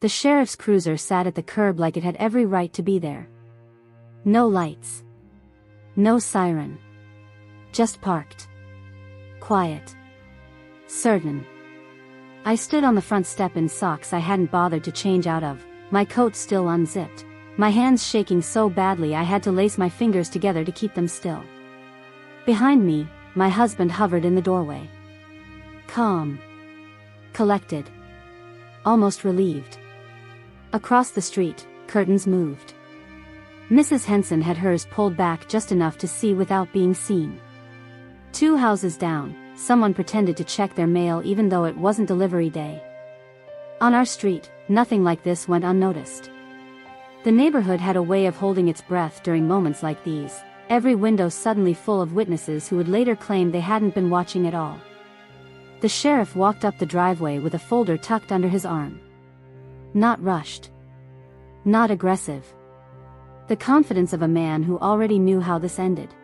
The sheriff's cruiser sat at the curb like it had every right to be there. No lights. No siren. Just parked. Quiet. Certain. I stood on the front step in socks I hadn't bothered to change out of, my coat still unzipped, my hands shaking so badly I had to lace my fingers together to keep them still. Behind me, my husband hovered in the doorway. Calm. Collected. Almost relieved. Across the street, curtains moved. Mrs. Henson had hers pulled back just enough to see without being seen. 2 houses down, someone pretended to check their mail even though it wasn't delivery day. On our street, nothing like this went unnoticed. The neighborhood had a way of holding its breath during moments like these, every window suddenly full of witnesses who would later claim they hadn't been watching at all. The sheriff walked up the driveway with a folder tucked under his arm. Not rushed. Not aggressive. The confidence of a man who already knew how this ended.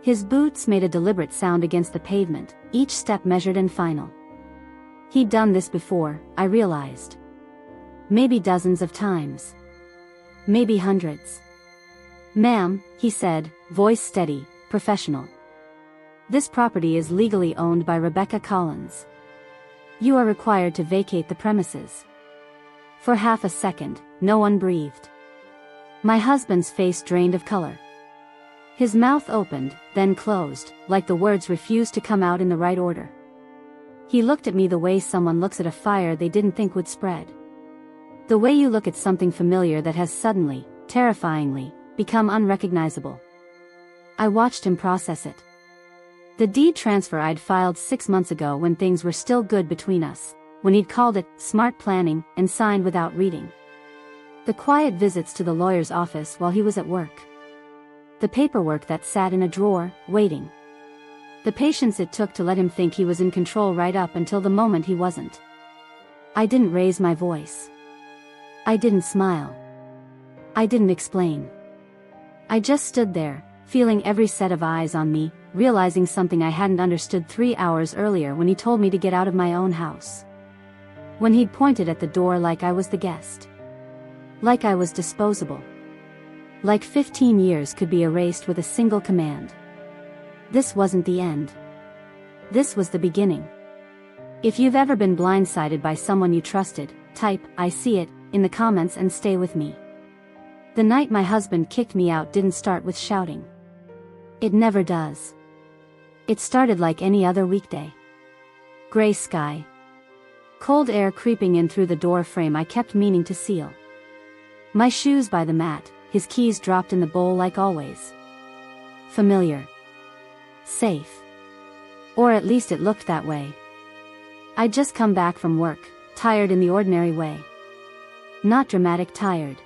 His boots made a deliberate sound against the pavement, each step measured and final. He'd done this before, I realized. Maybe dozens of times. Maybe hundreds. "Ma'am," he said, voice steady, professional. "This property is legally owned by Rebecca Collins. You are required to vacate the premises." For half a second, no one breathed. My husband's face drained of color. His mouth opened, then closed, like the words refused to come out in the right order. He looked at me the way someone looks at a fire they didn't think would spread. The way you look at something familiar that has suddenly, terrifyingly, become unrecognizable. I watched him process it. The deed transfer I'd filed 6 months ago when things were still good between us, when he'd called it smart planning and signed without reading. The quiet visits to the lawyer's office while he was at work. The paperwork that sat in a drawer, waiting. The patience it took to let him think he was in control right up until the moment he wasn't. I didn't raise my voice. I didn't smile. I didn't explain. I just stood there, feeling every set of eyes on me, realizing something I hadn't understood 3 hours earlier when he told me to get out of my own house. When he'd pointed at the door like I was the guest. Like I was disposable. Like 15 years could be erased with a single command. This wasn't the end. This was the beginning. If you've ever been blindsided by someone you trusted, type "I see it" in the comments and stay with me. The night my husband kicked me out didn't start with shouting. It never does. It started like any other weekday. Gray sky. Cold air creeping in through the door frame I kept meaning to seal. My shoes by the mat, his keys dropped in the bowl like always. Familiar. Safe. Or at least it looked that way. I'd just come back from work, tired in the ordinary way. Not dramatic tired.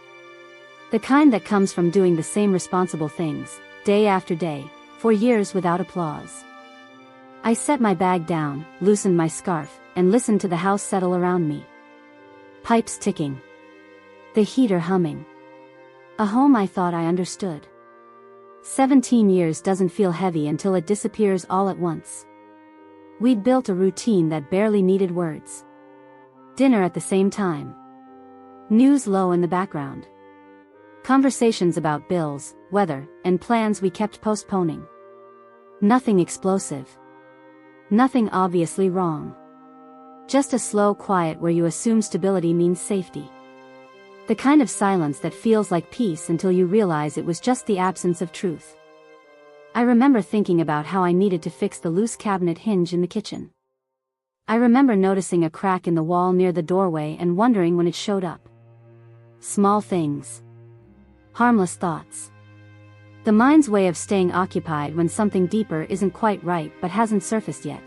The kind that comes from doing the same responsible things, day after day, for years without applause. I set my bag down, loosened my scarf, and listened to the house settle around me. Pipes ticking. The heater humming. A home I thought I understood. 17 years doesn't feel heavy until it disappears all at once. We'd built a routine that barely needed words. Dinner at the same time. News low in the background. Conversations about bills, weather, and plans we kept postponing. Nothing explosive. Nothing obviously wrong. Just a slow quiet where you assume stability means safety. The kind of silence that feels like peace until you realize it was just the absence of truth. I remember thinking about how I needed to fix the loose cabinet hinge in the kitchen. I remember noticing a crack in the wall near the doorway and wondering when it showed up. Small things. Harmless thoughts. The mind's way of staying occupied when something deeper isn't quite right but hasn't surfaced yet.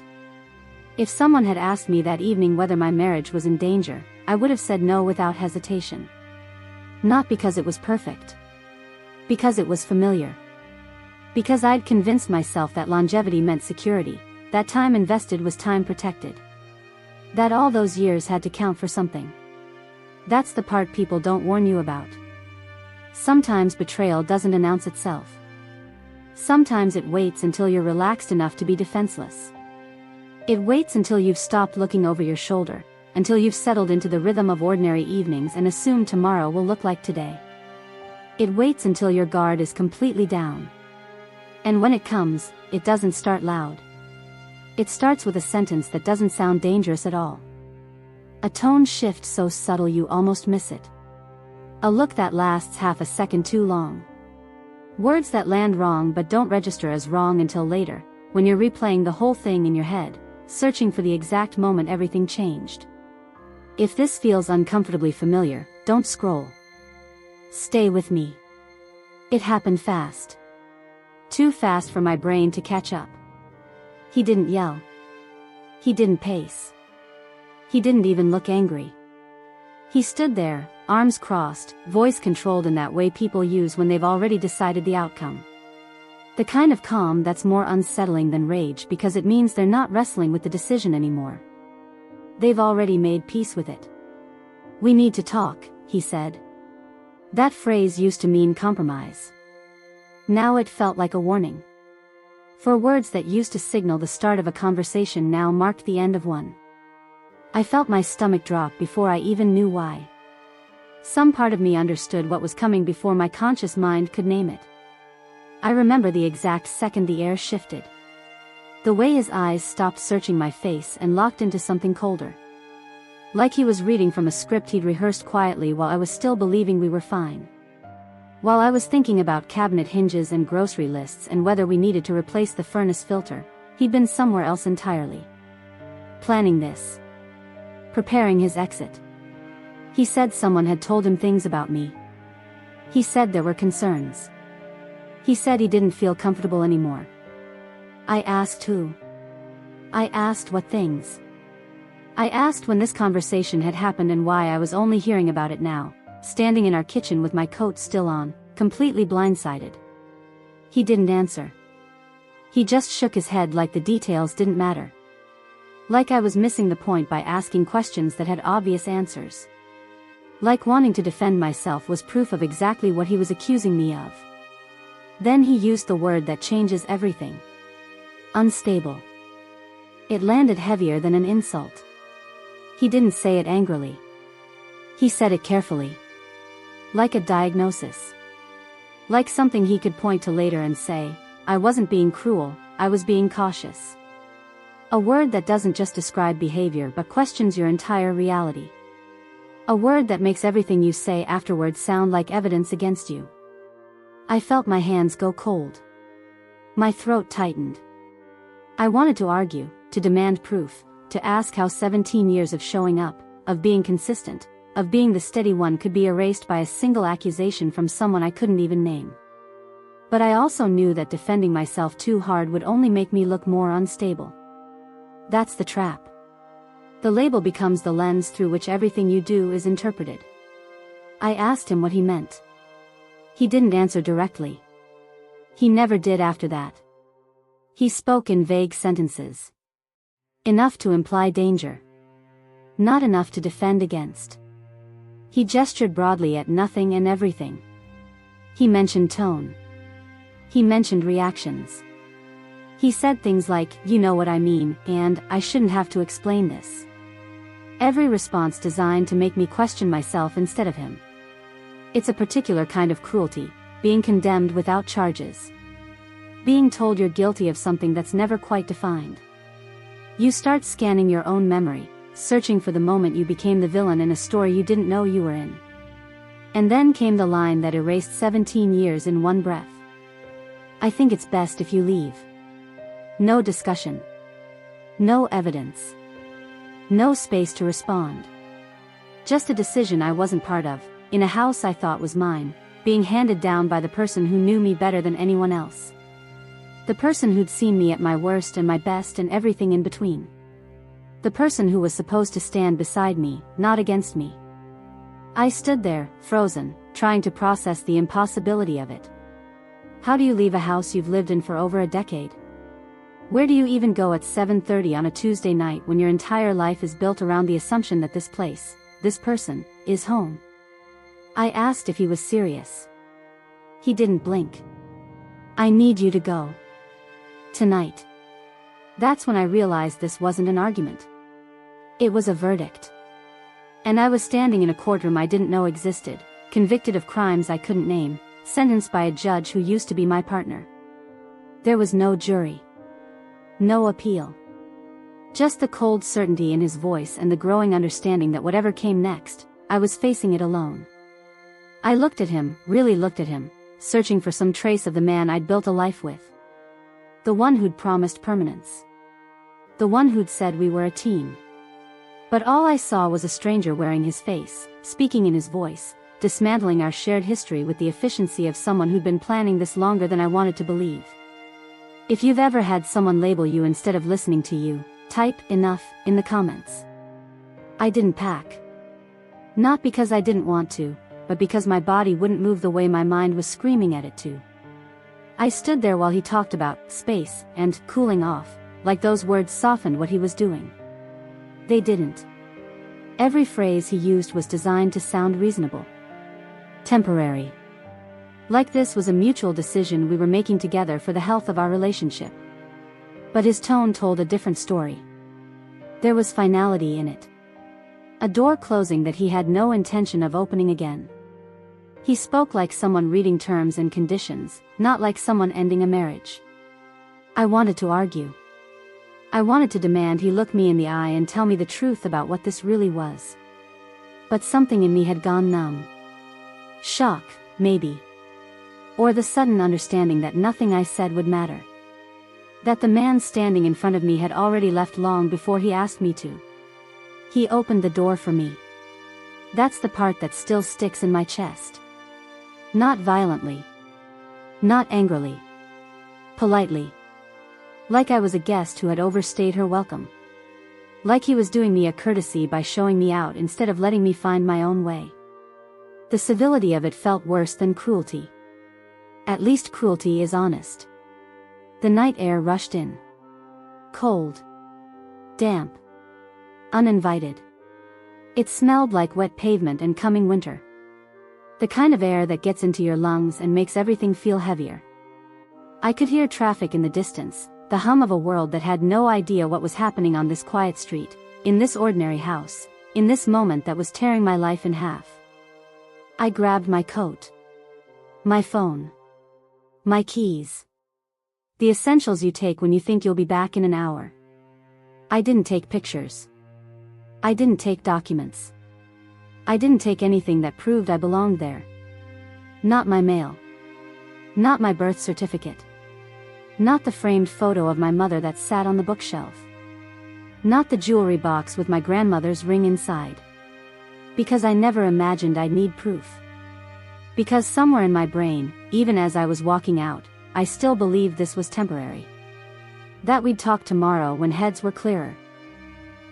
If someone had asked me that evening whether my marriage was in danger, I would have said no without hesitation. Not because it was perfect. Because it was familiar. Because I'd convinced myself that longevity meant security, that time invested was time protected. That all those years had to count for something. That's the part people don't warn you about. Sometimes betrayal doesn't announce itself. Sometimes it waits until you're relaxed enough to be defenseless. It waits until you've stopped looking over your shoulder, until you've settled into the rhythm of ordinary evenings and assume tomorrow will look like today. It waits until your guard is completely down. And when it comes, it doesn't start loud. It starts with a sentence that doesn't sound dangerous at all. A tone shift so subtle you almost miss it. A look that lasts half a second too long. Words that land wrong but don't register as wrong until later, when you're replaying the whole thing in your head, searching for the exact moment everything changed. If this feels uncomfortably familiar, don't scroll. Stay with me. It happened fast. Too fast for my brain to catch up. He didn't yell. He didn't pace. He didn't even look angry. He stood there, arms crossed, voice controlled in that way people use when they've already decided the outcome. The kind of calm that's more unsettling than rage because it means they're not wrestling with the decision anymore. They've already made peace with it. "We need to talk," he said. That phrase used to mean compromise. Now it felt like a warning. For words that used to signal the start of a conversation now marked the end of one. I felt my stomach drop before I even knew why. Some part of me understood what was coming before my conscious mind could name it. I remember the exact second the air shifted. The way his eyes stopped searching my face and locked into something colder. Like he was reading from a script he'd rehearsed quietly while I was still believing we were fine. While I was thinking about cabinet hinges and grocery lists and whether we needed to replace the furnace filter, he'd been somewhere else entirely. Planning this. Preparing his exit. He said someone had told him things about me. He said there were concerns. He said he didn't feel comfortable anymore. I asked who. I asked what things. I asked when this conversation had happened and why I was only hearing about it now, standing in our kitchen with my coat still on, completely blindsided. He didn't answer. He just shook his head like the details didn't matter. Like I was missing the point by asking questions that had obvious answers. Like wanting to defend myself was proof of exactly what he was accusing me of. Then he used the word that changes everything. Unstable. It landed heavier than an insult. He didn't say it angrily. He said it carefully. Like a diagnosis. Like something he could point to later and say, "I wasn't being cruel, I was being cautious." A word that doesn't just describe behavior but questions your entire reality. A word that makes everything you say afterwards sound like evidence against you. I felt my hands go cold. My throat tightened. I wanted to argue, to demand proof, to ask how 17 years of showing up, of being consistent, of being the steady one could be erased by a single accusation from someone I couldn't even name. But I also knew that defending myself too hard would only make me look more unstable. That's the trap. The label becomes the lens through which everything you do is interpreted. I asked him what he meant. He didn't answer directly. He never did after that. He spoke in vague sentences. Enough to imply danger. Not enough to defend against. He gestured broadly at nothing and everything. He mentioned tone. He mentioned reactions. He said things like, "You know what I mean," and "I shouldn't have to explain this." Every response designed to make me question myself instead of him. It's a particular kind of cruelty, being condemned without charges. Being told you're guilty of something that's never quite defined. You start scanning your own memory, searching for the moment you became the villain in a story you didn't know you were in. And then came the line that erased 17 years in one breath. "I think it's best if you leave." No discussion. No evidence. No space to respond. Just a decision I wasn't part of, in a house I thought was mine, being handed down by the person who knew me better than anyone else. The person who'd seen me at my worst and my best and everything in between. The person who was supposed to stand beside me, not against me. I stood there, frozen, trying to process the impossibility of it. How do you leave a house you've lived in for over a decade? Where do you even go at 7:30 on a Tuesday night when your entire life is built around the assumption that this place, this person, is home? I asked if he was serious. He didn't blink. "I need you to go. Tonight." That's when I realized this wasn't an argument. It was a verdict. And I was standing in a courtroom I didn't know existed, convicted of crimes I couldn't name, sentenced by a judge who used to be my partner. There was no jury. No appeal. Just the cold certainty in his voice and the growing understanding that whatever came next, I was facing it alone. I looked at him, really looked at him, searching for some trace of the man I'd built a life with. The one who'd promised permanence. The one who'd said we were a team. But all I saw was a stranger wearing his face, speaking in his voice, dismantling our shared history with the efficiency of someone who'd been planning this longer than I wanted to believe. If you've ever had someone label you instead of listening to you, type "enough" in the comments. I didn't pack. Not because I didn't want to, but because my body wouldn't move the way my mind was screaming at it to. I stood there while he talked about space and cooling off, like those words softened what he was doing. They didn't. Every phrase he used was designed to sound reasonable. Temporary. Like this was a mutual decision we were making together for the health of our relationship. But his tone told a different story. There was finality in it. A door closing that he had no intention of opening again. He spoke like someone reading terms and conditions, not like someone ending a marriage. I wanted to argue. I wanted to demand he look me in the eye and tell me the truth about what this really was. But something in me had gone numb. Shock, maybe. Or the sudden understanding that nothing I said would matter. That the man standing in front of me had already left long before he asked me to. He opened the door for me. That's the part that still sticks in my chest. Not violently. Not angrily. Politely. Like I was a guest who had overstayed her welcome. Like he was doing me a courtesy by showing me out instead of letting me find my own way. The civility of it felt worse than cruelty. At least cruelty is honest. The night air rushed in. Cold. Damp. Uninvited. It smelled like wet pavement and coming winter. The kind of air that gets into your lungs and makes everything feel heavier. I could hear traffic in the distance, the hum of a world that had no idea what was happening on this quiet street, in this ordinary house, in this moment that was tearing my life in half. I grabbed my coat. My phone. My keys. The essentials you take when you think you'll be back in an hour. I didn't take pictures. I didn't take documents. I didn't take anything that proved I belonged there. Not my mail. Not my birth certificate. Not the framed photo of my mother that sat on the bookshelf. Not the jewelry box with my grandmother's ring inside. Because I never imagined I'd need proof. Because somewhere in my brain, even as I was walking out, I still believed this was temporary. That we'd talk tomorrow when heads were clearer.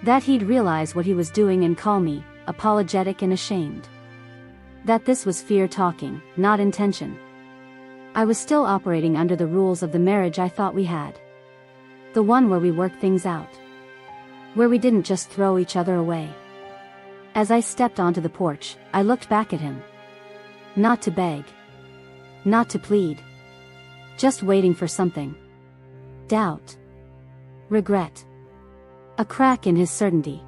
That he'd realize what he was doing and call me, apologetic and ashamed. That this was fear talking, not intention. I was still operating under the rules of the marriage I thought we had. The one where we worked things out. Where we didn't just throw each other away. As I stepped onto the porch, I looked back at him. Not to beg. Not to plead. Just waiting for something. Doubt. Regret. A crack in his certainty.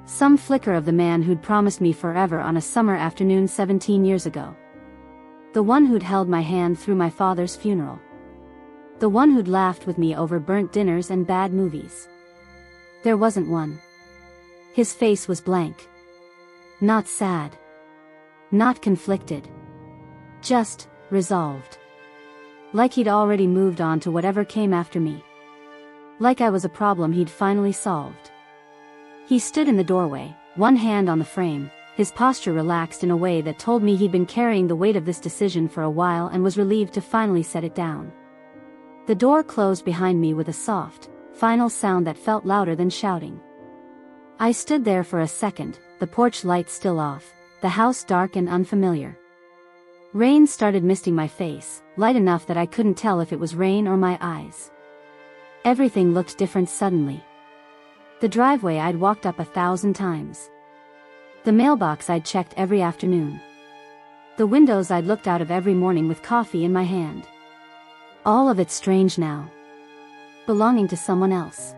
Some flicker of the man who'd promised me forever on a summer afternoon 17 years ago. The one who'd held my hand through my father's funeral. The one who'd laughed with me over burnt dinners and bad movies. There wasn't one. His face was blank. Not sad. Not conflicted. Just resolved. Like he'd already moved on to whatever came after me. Like I was a problem he'd finally solved. He stood in the doorway, one hand on the frame, his posture relaxed in a way that told me he'd been carrying the weight of this decision for a while and was relieved to finally set it down. The door closed behind me with a soft, final sound that felt louder than shouting. I stood there for a second, the porch light still off, the house dark and unfamiliar. Rain started misting my face, light enough that I couldn't tell if it was rain or my eyes. Everything looked different suddenly. The driveway I'd walked up 1,000 times. The mailbox I'd checked every afternoon. The windows I'd looked out of every morning with coffee in my hand. All of it strange now. Belonging to someone else.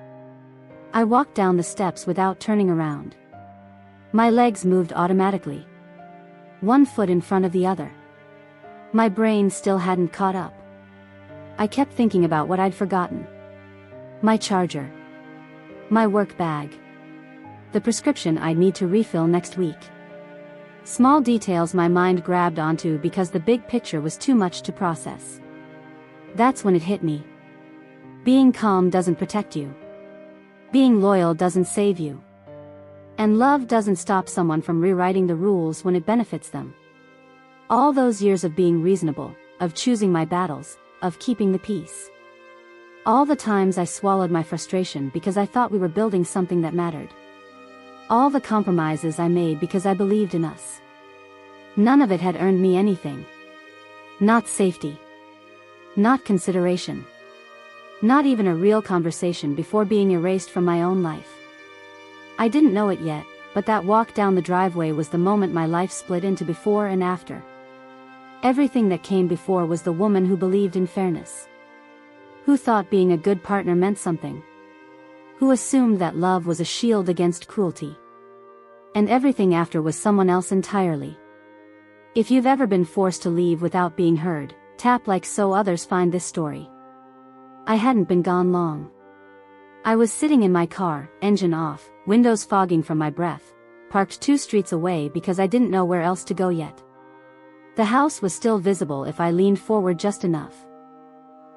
I walked down the steps without turning around. My legs moved automatically. One foot in front of the other. My brain still hadn't caught up. I kept thinking about what I'd forgotten. My charger. My work bag. The prescription I'd need to refill next week. Small details my mind grabbed onto because the big picture was too much to process. That's when it hit me. Being calm doesn't protect you. Being loyal doesn't save you. And love doesn't stop someone from rewriting the rules when it benefits them. All those years of being reasonable, of choosing my battles, of keeping the peace. All the times I swallowed my frustration because I thought we were building something that mattered. All the compromises I made because I believed in us. None of it had earned me anything. Not safety. Not consideration. Not even a real conversation before being erased from my own life. I didn't know it yet, but that walk down the driveway was the moment my life split into before and after. Everything that came before was the woman who believed in fairness. Who thought being a good partner meant something. Who assumed that love was a shield against cruelty. And everything after was someone else entirely. If you've ever been forced to leave without being heard, tap like so others find this story. I hadn't been gone long. I was sitting in my car, engine off, windows fogging from my breath, parked 2 streets away because I didn't know where else to go yet. The house was still visible if I leaned forward just enough.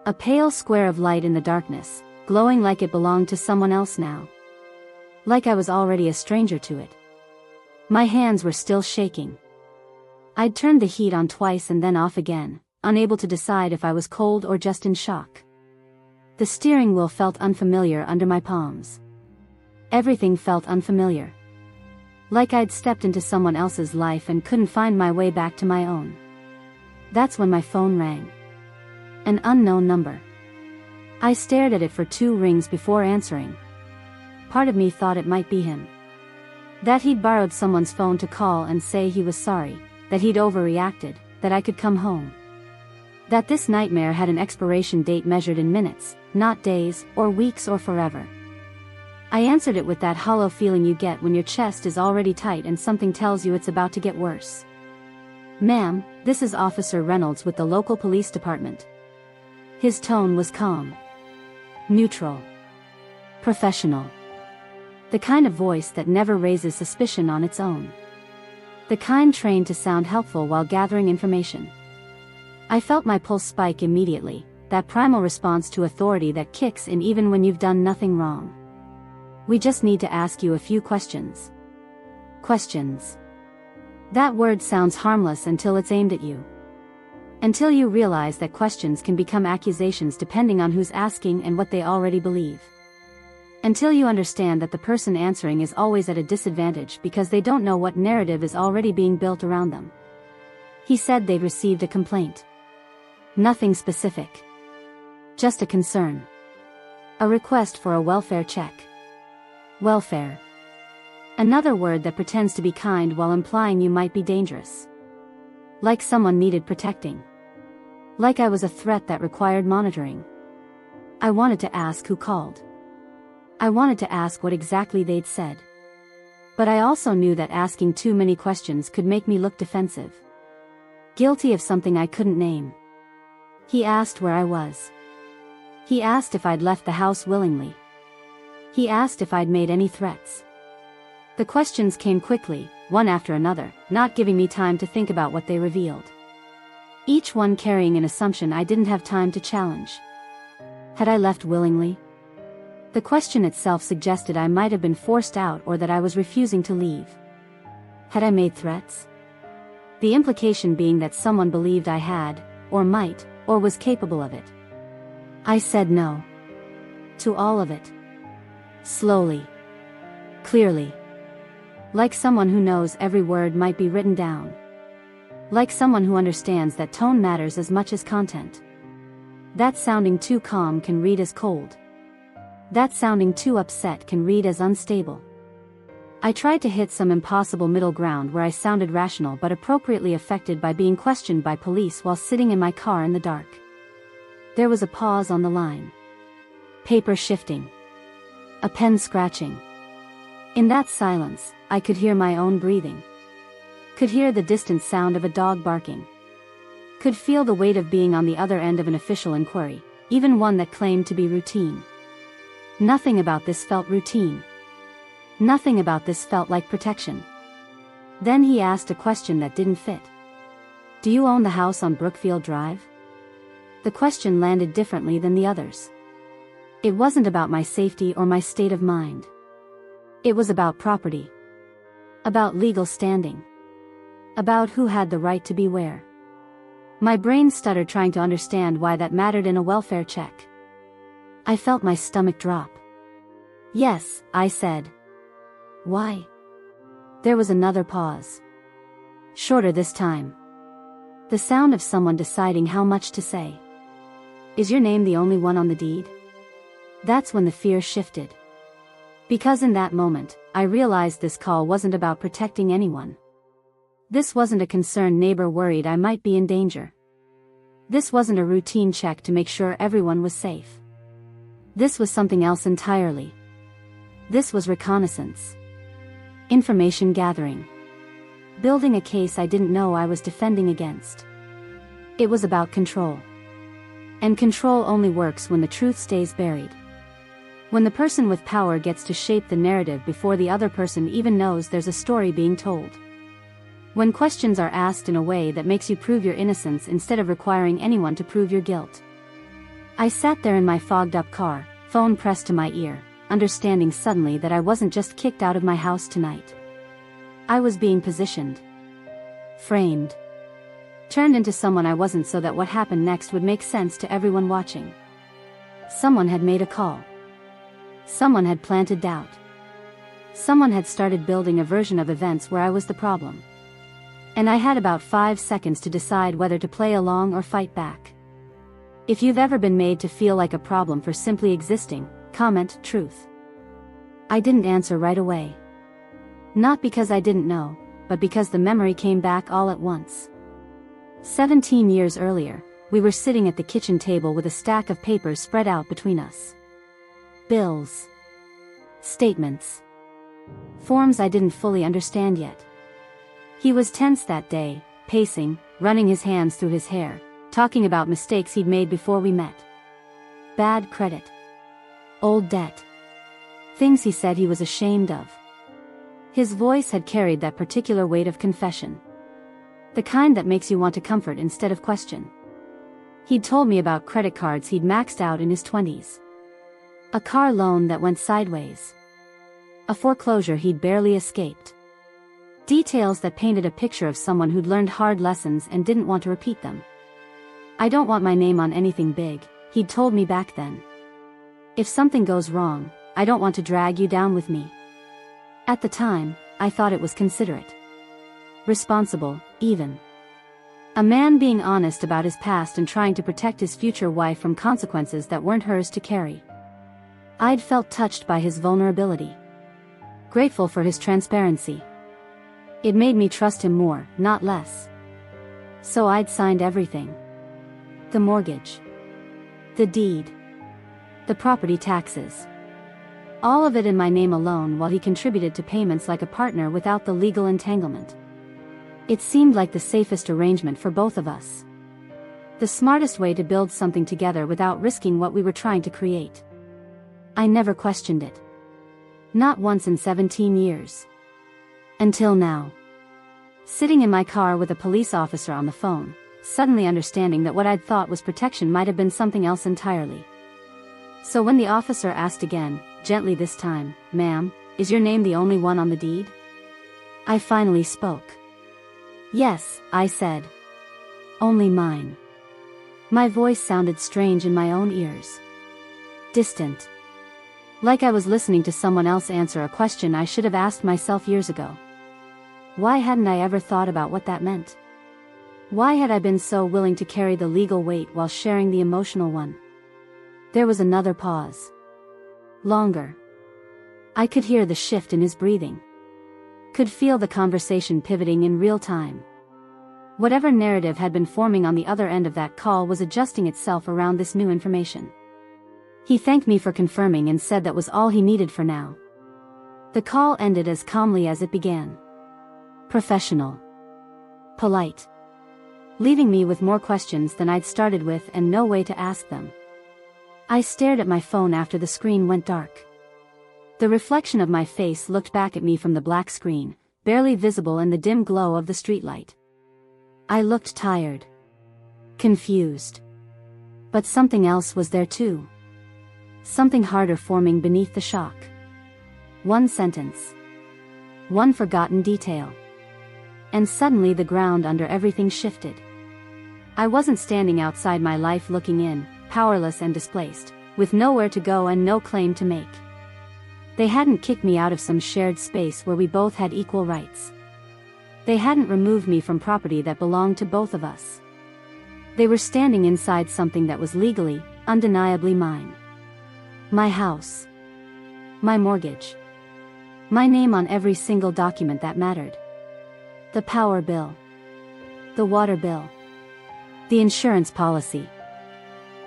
A pale square of light in the darkness, glowing like it belonged to someone else now. Like I was already a stranger to it. My hands were still shaking. I'd turned the heat on twice and then off again, unable to decide if I was cold or just in shock. The steering wheel felt unfamiliar under my palms. Everything felt unfamiliar. Like I'd stepped into someone else's life and couldn't find my way back to my own. That's when my phone rang. An unknown number. I stared at it for 2 rings before answering. Part of me thought it might be him. That he'd borrowed someone's phone to call and say he was sorry, that he'd overreacted, that I could come home. That this nightmare had an expiration date measured in minutes, not days, or weeks or forever. I answered it with that hollow feeling you get when your chest is already tight and something tells you it's about to get worse. "Ma'am, this is Officer Reynolds with the local police department." His tone was calm. Neutral. Professional. The kind of voice that never raises suspicion on its own. The kind trained to sound helpful while gathering information. I felt my pulse spike immediately, that primal response to authority that kicks in even when you've done nothing wrong. "We just need to ask you a few questions." Questions. That word sounds harmless until it's aimed at you. Until you realize that questions can become accusations depending on who's asking and what they already believe. Until you understand that the person answering is always at a disadvantage because they don't know what narrative is already being built around them. He said they'd received a complaint. Nothing specific. Just a concern. A request for a welfare check. Welfare. Another word that pretends to be kind while implying you might be dangerous. Like someone needed protecting. Like I was a threat that required monitoring. I wanted to ask who called. I wanted to ask what exactly they'd said. But I also knew that asking too many questions could make me look defensive. Guilty of something I couldn't name. He asked where I was. He asked if I'd left the house willingly. He asked if I'd made any threats. The questions came quickly, one after another, not giving me time to think about what they revealed. Each one carrying an assumption I didn't have time to challenge. Had I left willingly? The question itself suggested I might have been forced out or that I was refusing to leave. Had I made threats? The implication being that someone believed I had, or might, or was capable of it. I said no. To all of it. Slowly. Clearly. Like someone who knows every word might be written down. Like someone who understands that tone matters as much as content. That sounding too calm can read as cold. That sounding too upset can read as unstable. I tried to hit some impossible middle ground where I sounded rational but appropriately affected by being questioned by police while sitting in my car in the dark. There was a pause on the line. Paper shifting. A pen scratching. In that silence, I could hear my own breathing. Could hear the distant sound of a dog barking. Could feel the weight of being on the other end of an official inquiry, even one that claimed to be routine. Nothing about this felt routine. Nothing about this felt like protection. Then he asked a question that didn't fit. Do you own the house on Brookfield Drive? The question landed differently than the others. It wasn't about my safety or my state of mind. It was about property. About legal standing. About who had the right to be where. My brain stuttered trying to understand why that mattered in a welfare check. I felt my stomach drop. Yes, I said. Why? There was another pause. Shorter this time. The sound of someone deciding how much to say. Is your name the only one on the deed? That's when the fear shifted. Because in that moment, I realized this call wasn't about protecting anyone. This wasn't a concerned neighbor worried I might be in danger. This wasn't a routine check to make sure everyone was safe. This was something else entirely. This was reconnaissance. Information gathering. Building a case I didn't know I was defending against. It was about control. And control only works when the truth stays buried. When the person with power gets to shape the narrative before the other person even knows there's a story being told. When questions are asked in a way that makes you prove your innocence instead of requiring anyone to prove your guilt. I sat there in my fogged-up car, phone pressed to my ear, understanding suddenly that I wasn't just kicked out of my house tonight. I was being positioned. Framed. Turned into someone I wasn't so that what happened next would make sense to everyone watching. Someone had made a call. Someone had planted doubt. Someone had started building a version of events where I was the problem. And I had about 5 seconds to decide whether to play along or fight back. If you've ever been made to feel like a problem for simply existing, comment truth. I didn't answer right away. Not because I didn't know, but because the memory came back all at once. 17 years earlier, we were sitting at the kitchen table with a stack of papers spread out between us. Bills. Statements. Forms I didn't fully understand yet. He was tense that day, pacing, running his hands through his hair, talking about mistakes he'd made before we met. Bad credit. Old debt. Things he said he was ashamed of. His voice had carried that particular weight of confession. The kind that makes you want to comfort instead of question. He'd told me about credit cards he'd maxed out in his 20s. A car loan that went sideways. A foreclosure he'd barely escaped. Details that painted a picture of someone who'd learned hard lessons and didn't want to repeat them. I don't want my name on anything big, he'd told me back then. If something goes wrong, I don't want to drag you down with me. At the time, I thought it was considerate. Responsible, even. A man being honest about his past and trying to protect his future wife from consequences that weren't hers to carry. I'd felt touched by his vulnerability. Grateful for his transparency. It made me trust him more, not less. So I'd signed everything. The mortgage. The deed. The property taxes. All of it in my name alone while he contributed to payments like a partner without the legal entanglement. It seemed like the safest arrangement for both of us. The smartest way to build something together without risking what we were trying to create. I never questioned it. Not once in 17 years. Until now. Sitting in my car with a police officer on the phone, suddenly understanding that what I'd thought was protection might have been something else entirely. So when the officer asked again, gently this time, "Ma'am, is your name the only one on the deed?" I finally spoke. "Yes," I said. "Only mine." My voice sounded strange in my own ears. Distant. Like I was listening to someone else answer a question I should have asked myself years ago. Why hadn't I ever thought about what that meant? Why had I been so willing to carry the legal weight while sharing the emotional one? There was another pause. Longer. I could hear the shift in his breathing. Could feel the conversation pivoting in real time. Whatever narrative had been forming on the other end of that call was adjusting itself around this new information. He thanked me for confirming and said that was all he needed for now. The call ended as calmly as it began. Professional. Polite. Leaving me with more questions than I'd started with and no way to ask them. I stared at my phone after the screen went dark. The reflection of my face looked back at me from the black screen, barely visible in the dim glow of the streetlight. I looked tired. Confused. But something else was there too. Something harder forming beneath the shock. One sentence. One forgotten detail. And suddenly the ground under everything shifted. I wasn't standing outside my life looking in, powerless and displaced, with nowhere to go and no claim to make. They hadn't kicked me out of some shared space where we both had equal rights. They hadn't removed me from property that belonged to both of us. They were standing inside something that was legally, undeniably mine. My house. My mortgage. My name on every single document that mattered. The power bill. The water bill. The insurance policy.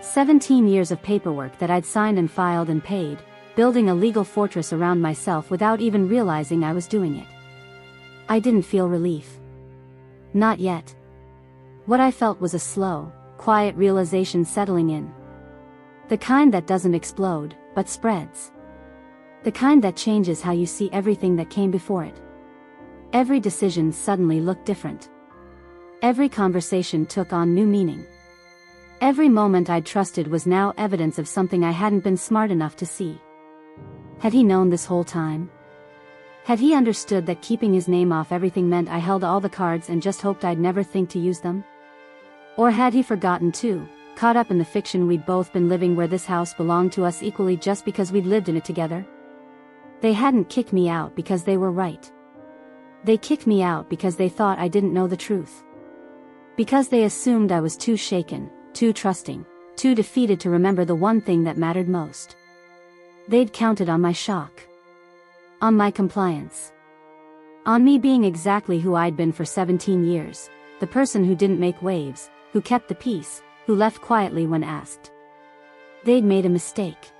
17 years of paperwork that I'd signed and filed and paid, building a legal fortress around myself without even realizing I was doing it. I didn't feel relief. Not yet. What I felt was a slow, quiet realization settling in. The kind that doesn't explode, but spreads. The kind that changes how you see everything that came before it. Every decision suddenly looked different. Every conversation took on new meaning. Every moment I'd trusted was now evidence of something I hadn't been smart enough to see. Had he known this whole time? Had he understood that keeping his name off everything meant I held all the cards and just hoped I'd never think to use them? Or had he forgotten too, caught up in the fiction we'd both been living where this house belonged to us equally just because we'd lived in it together? They hadn't kicked me out because they were right. They kicked me out because they thought I didn't know the truth. Because they assumed I was too shaken, too trusting, too defeated to remember the one thing that mattered most. They'd counted on my shock. On my compliance. On me being exactly who I'd been for 17 years, the person who didn't make waves, who kept the peace, who left quietly when asked. They'd made a mistake.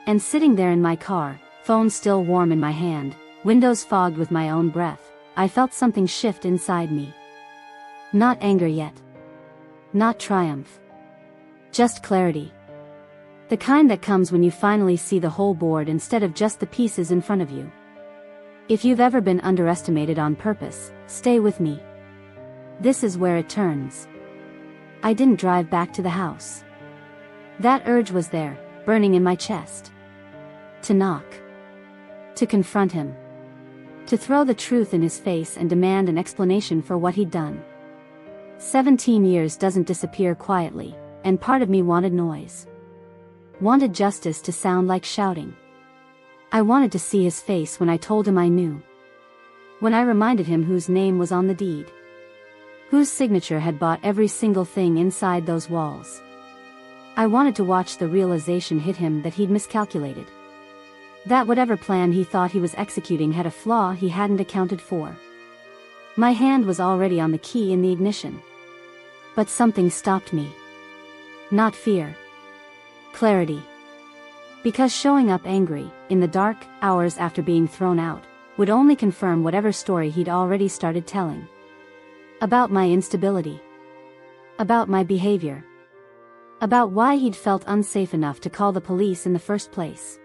And sitting there in my car, phone still warm in my hand, windows fogged with my own breath, I felt something shift inside me. Not anger yet. Not triumph. Just clarity. The kind that comes when you finally see the whole board instead of just the pieces in front of you. If you've ever been underestimated on purpose, stay with me. This is where it turns. I didn't drive back to the house. That urge was there, burning in my chest. To knock. To confront him. To throw the truth in his face and demand an explanation for what he'd done. 17 years doesn't disappear quietly, and part of me wanted noise. Wanted justice to sound like shouting. I wanted to see his face when I told him I knew. When I reminded him whose name was on the deed. Whose signature had bought every single thing inside those walls. I wanted to watch the realization hit him that he'd miscalculated. That whatever plan he thought he was executing had a flaw he hadn't accounted for. My hand was already on the key in the ignition. But something stopped me. Not fear. Clarity. Because showing up angry, in the dark, hours after being thrown out, would only confirm whatever story he'd already started telling. About my instability. About my behavior. About why he'd felt unsafe enough to call the police in the first place.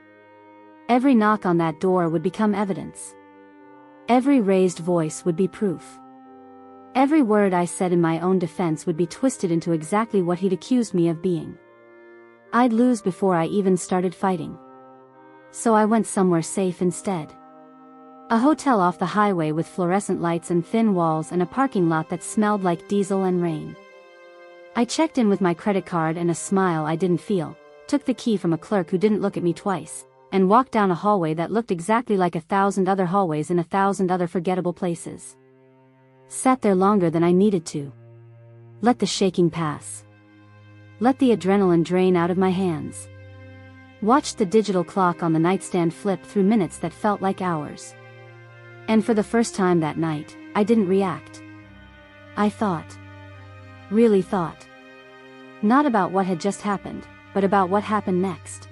Every knock on that door would become evidence. Every raised voice would be proof. Every word I said in my own defense would be twisted into exactly what he'd accused me of being. I'd lose before I even started fighting. So I went somewhere safe instead. A hotel off the highway with fluorescent lights and thin walls and a parking lot that smelled like diesel and rain. I checked in with my credit card and a smile I didn't feel, took the key from a clerk who didn't look at me twice, and walked down a hallway that looked exactly like 1,000 other hallways in 1,000 other forgettable places. Sat there longer than I needed to. Let the shaking pass. Let the adrenaline drain out of my hands. Watched the digital clock on the nightstand flip through minutes that felt like hours. And for the first time that night, I didn't react. I thought. Really thought. Not about what had just happened, but about what happened next.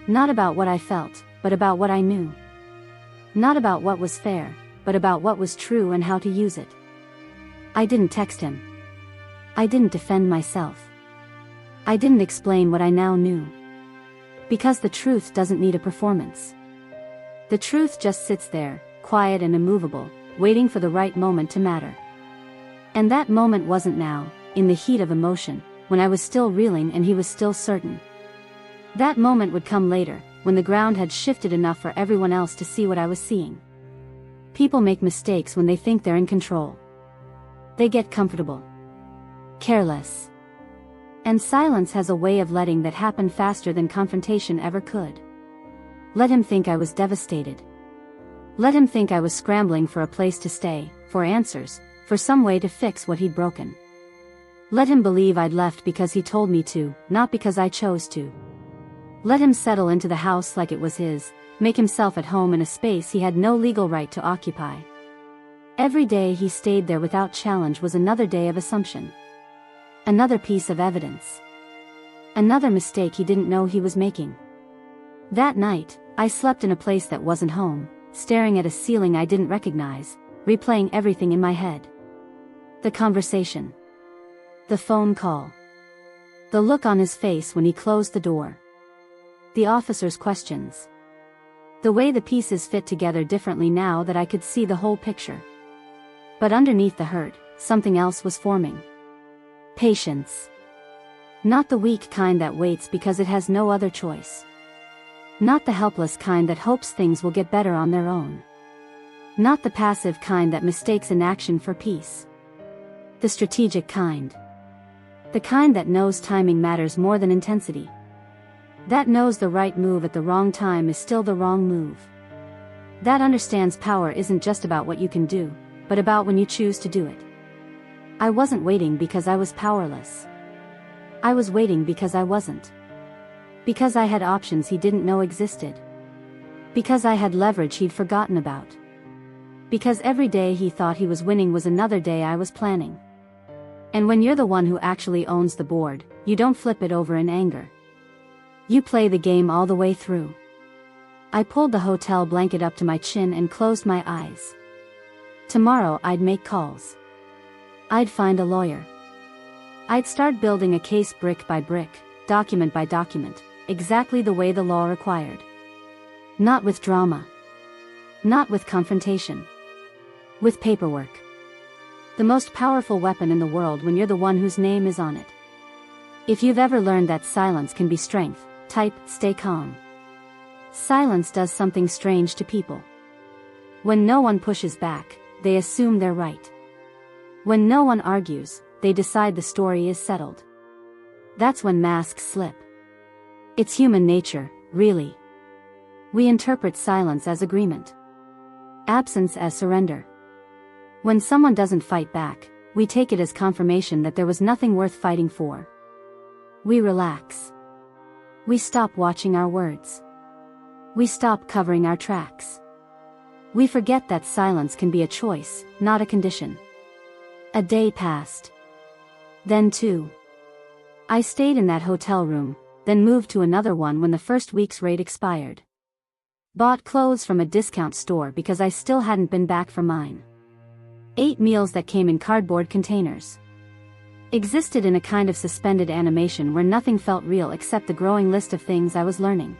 Not about what I felt, but about what I knew. Not about what was fair, but about what was true and how to use it. I didn't text him. I didn't defend myself. I didn't explain what I now knew. Because the truth doesn't need a performance. The truth just sits there, quiet and immovable, waiting for the right moment to matter. And that moment wasn't now, in the heat of emotion, when I was still reeling and he was still certain. That moment would come later, when the ground had shifted enough for everyone else to see what I was seeing. People make mistakes when they think they're in control. They get comfortable. Careless. And silence has a way of letting that happen faster than confrontation ever could. Let him think I was devastated. Let him think I was scrambling for a place to stay, for answers, for some way to fix what he'd broken. Let him believe I'd left because he told me to, not because I chose to. Let him settle into the house like it was his, make himself at home in a space he had no legal right to occupy. Every day he stayed there without challenge was another day of assumption. Another piece of evidence. Another mistake he didn't know he was making. That night, I slept in a place that wasn't home, staring at a ceiling I didn't recognize, replaying everything in my head. The conversation. The phone call. The look on his face when he closed the door. The officer's questions. The way the pieces fit together differently now that I could see the whole picture. But underneath the hurt, something else was forming. Patience. Not the weak kind that waits because it has no other choice. Not the helpless kind that hopes things will get better on their own. Not the passive kind that mistakes inaction for peace. The strategic kind. The kind that knows timing matters more than intensity. That knows the right move at the wrong time is still the wrong move. That understands power isn't just about what you can do, but about when you choose to do it. I wasn't waiting because I was powerless. I was waiting because I wasn't. Because I had options he didn't know existed. Because I had leverage he'd forgotten about. Because every day he thought he was winning was another day I was planning. And when you're the one who actually owns the board, you don't flip it over in anger. You play the game all the way through. I pulled the hotel blanket up to my chin and closed my eyes. Tomorrow I'd make calls. I'd find a lawyer. I'd start building a case brick by brick, document by document, exactly the way the law required. Not with drama. Not with confrontation. With paperwork. The most powerful weapon in the world when you're the one whose name is on it. If you've ever learned that silence can be strength, type, stay calm. Silence does something strange to people. When no one pushes back, they assume they're right. When no one argues, they decide the story is settled. That's when masks slip. It's human nature, really. We interpret silence as agreement. Absence as surrender. When someone doesn't fight back, we take it as confirmation that there was nothing worth fighting for. We relax. We stop watching our words. We stop covering our tracks. We forget that silence can be a choice, not a condition. A day passed. Then two. I stayed in that hotel room, then moved to another one when the first week's rate expired. Bought clothes from a discount store because I still hadn't been back for mine. Ate meals that came in cardboard containers. Existed in a kind of suspended animation where nothing felt real except the growing list of things I was learning.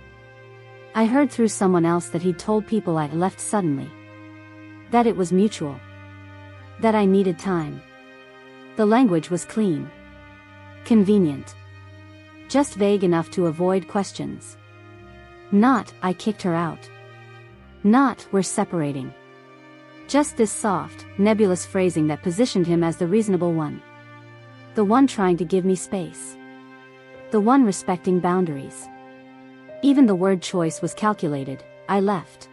I heard through someone else that he'd told people I left suddenly. That it was mutual. That I needed time. The language was clean. Convenient. Just vague enough to avoid questions. Not, I kicked her out. Not, we're separating. Just this soft, nebulous phrasing that positioned him as the reasonable one. The one trying to give me space. The one respecting boundaries. Even the word choice was calculated. I left.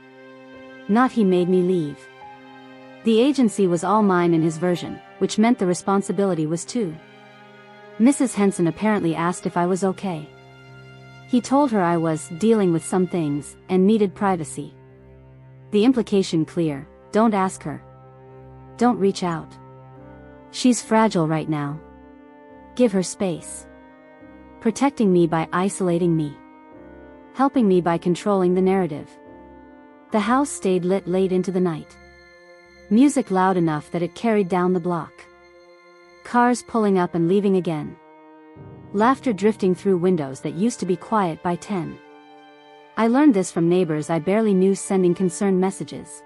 Not he made me leave. The agency was all mine in his version, which meant the responsibility was too. Mrs. Henson apparently asked if I was okay. He told her I was dealing with some things and needed privacy. The implication clear: don't ask her. Don't reach out. She's fragile right now. Give her space. Protecting me by isolating me. Helping me by controlling the narrative. The house stayed lit late into the night. Music loud enough that it carried down the block. Cars pulling up and leaving again. Laughter drifting through windows that used to be quiet by 10. I learned this from neighbors I barely knew sending concerned messages.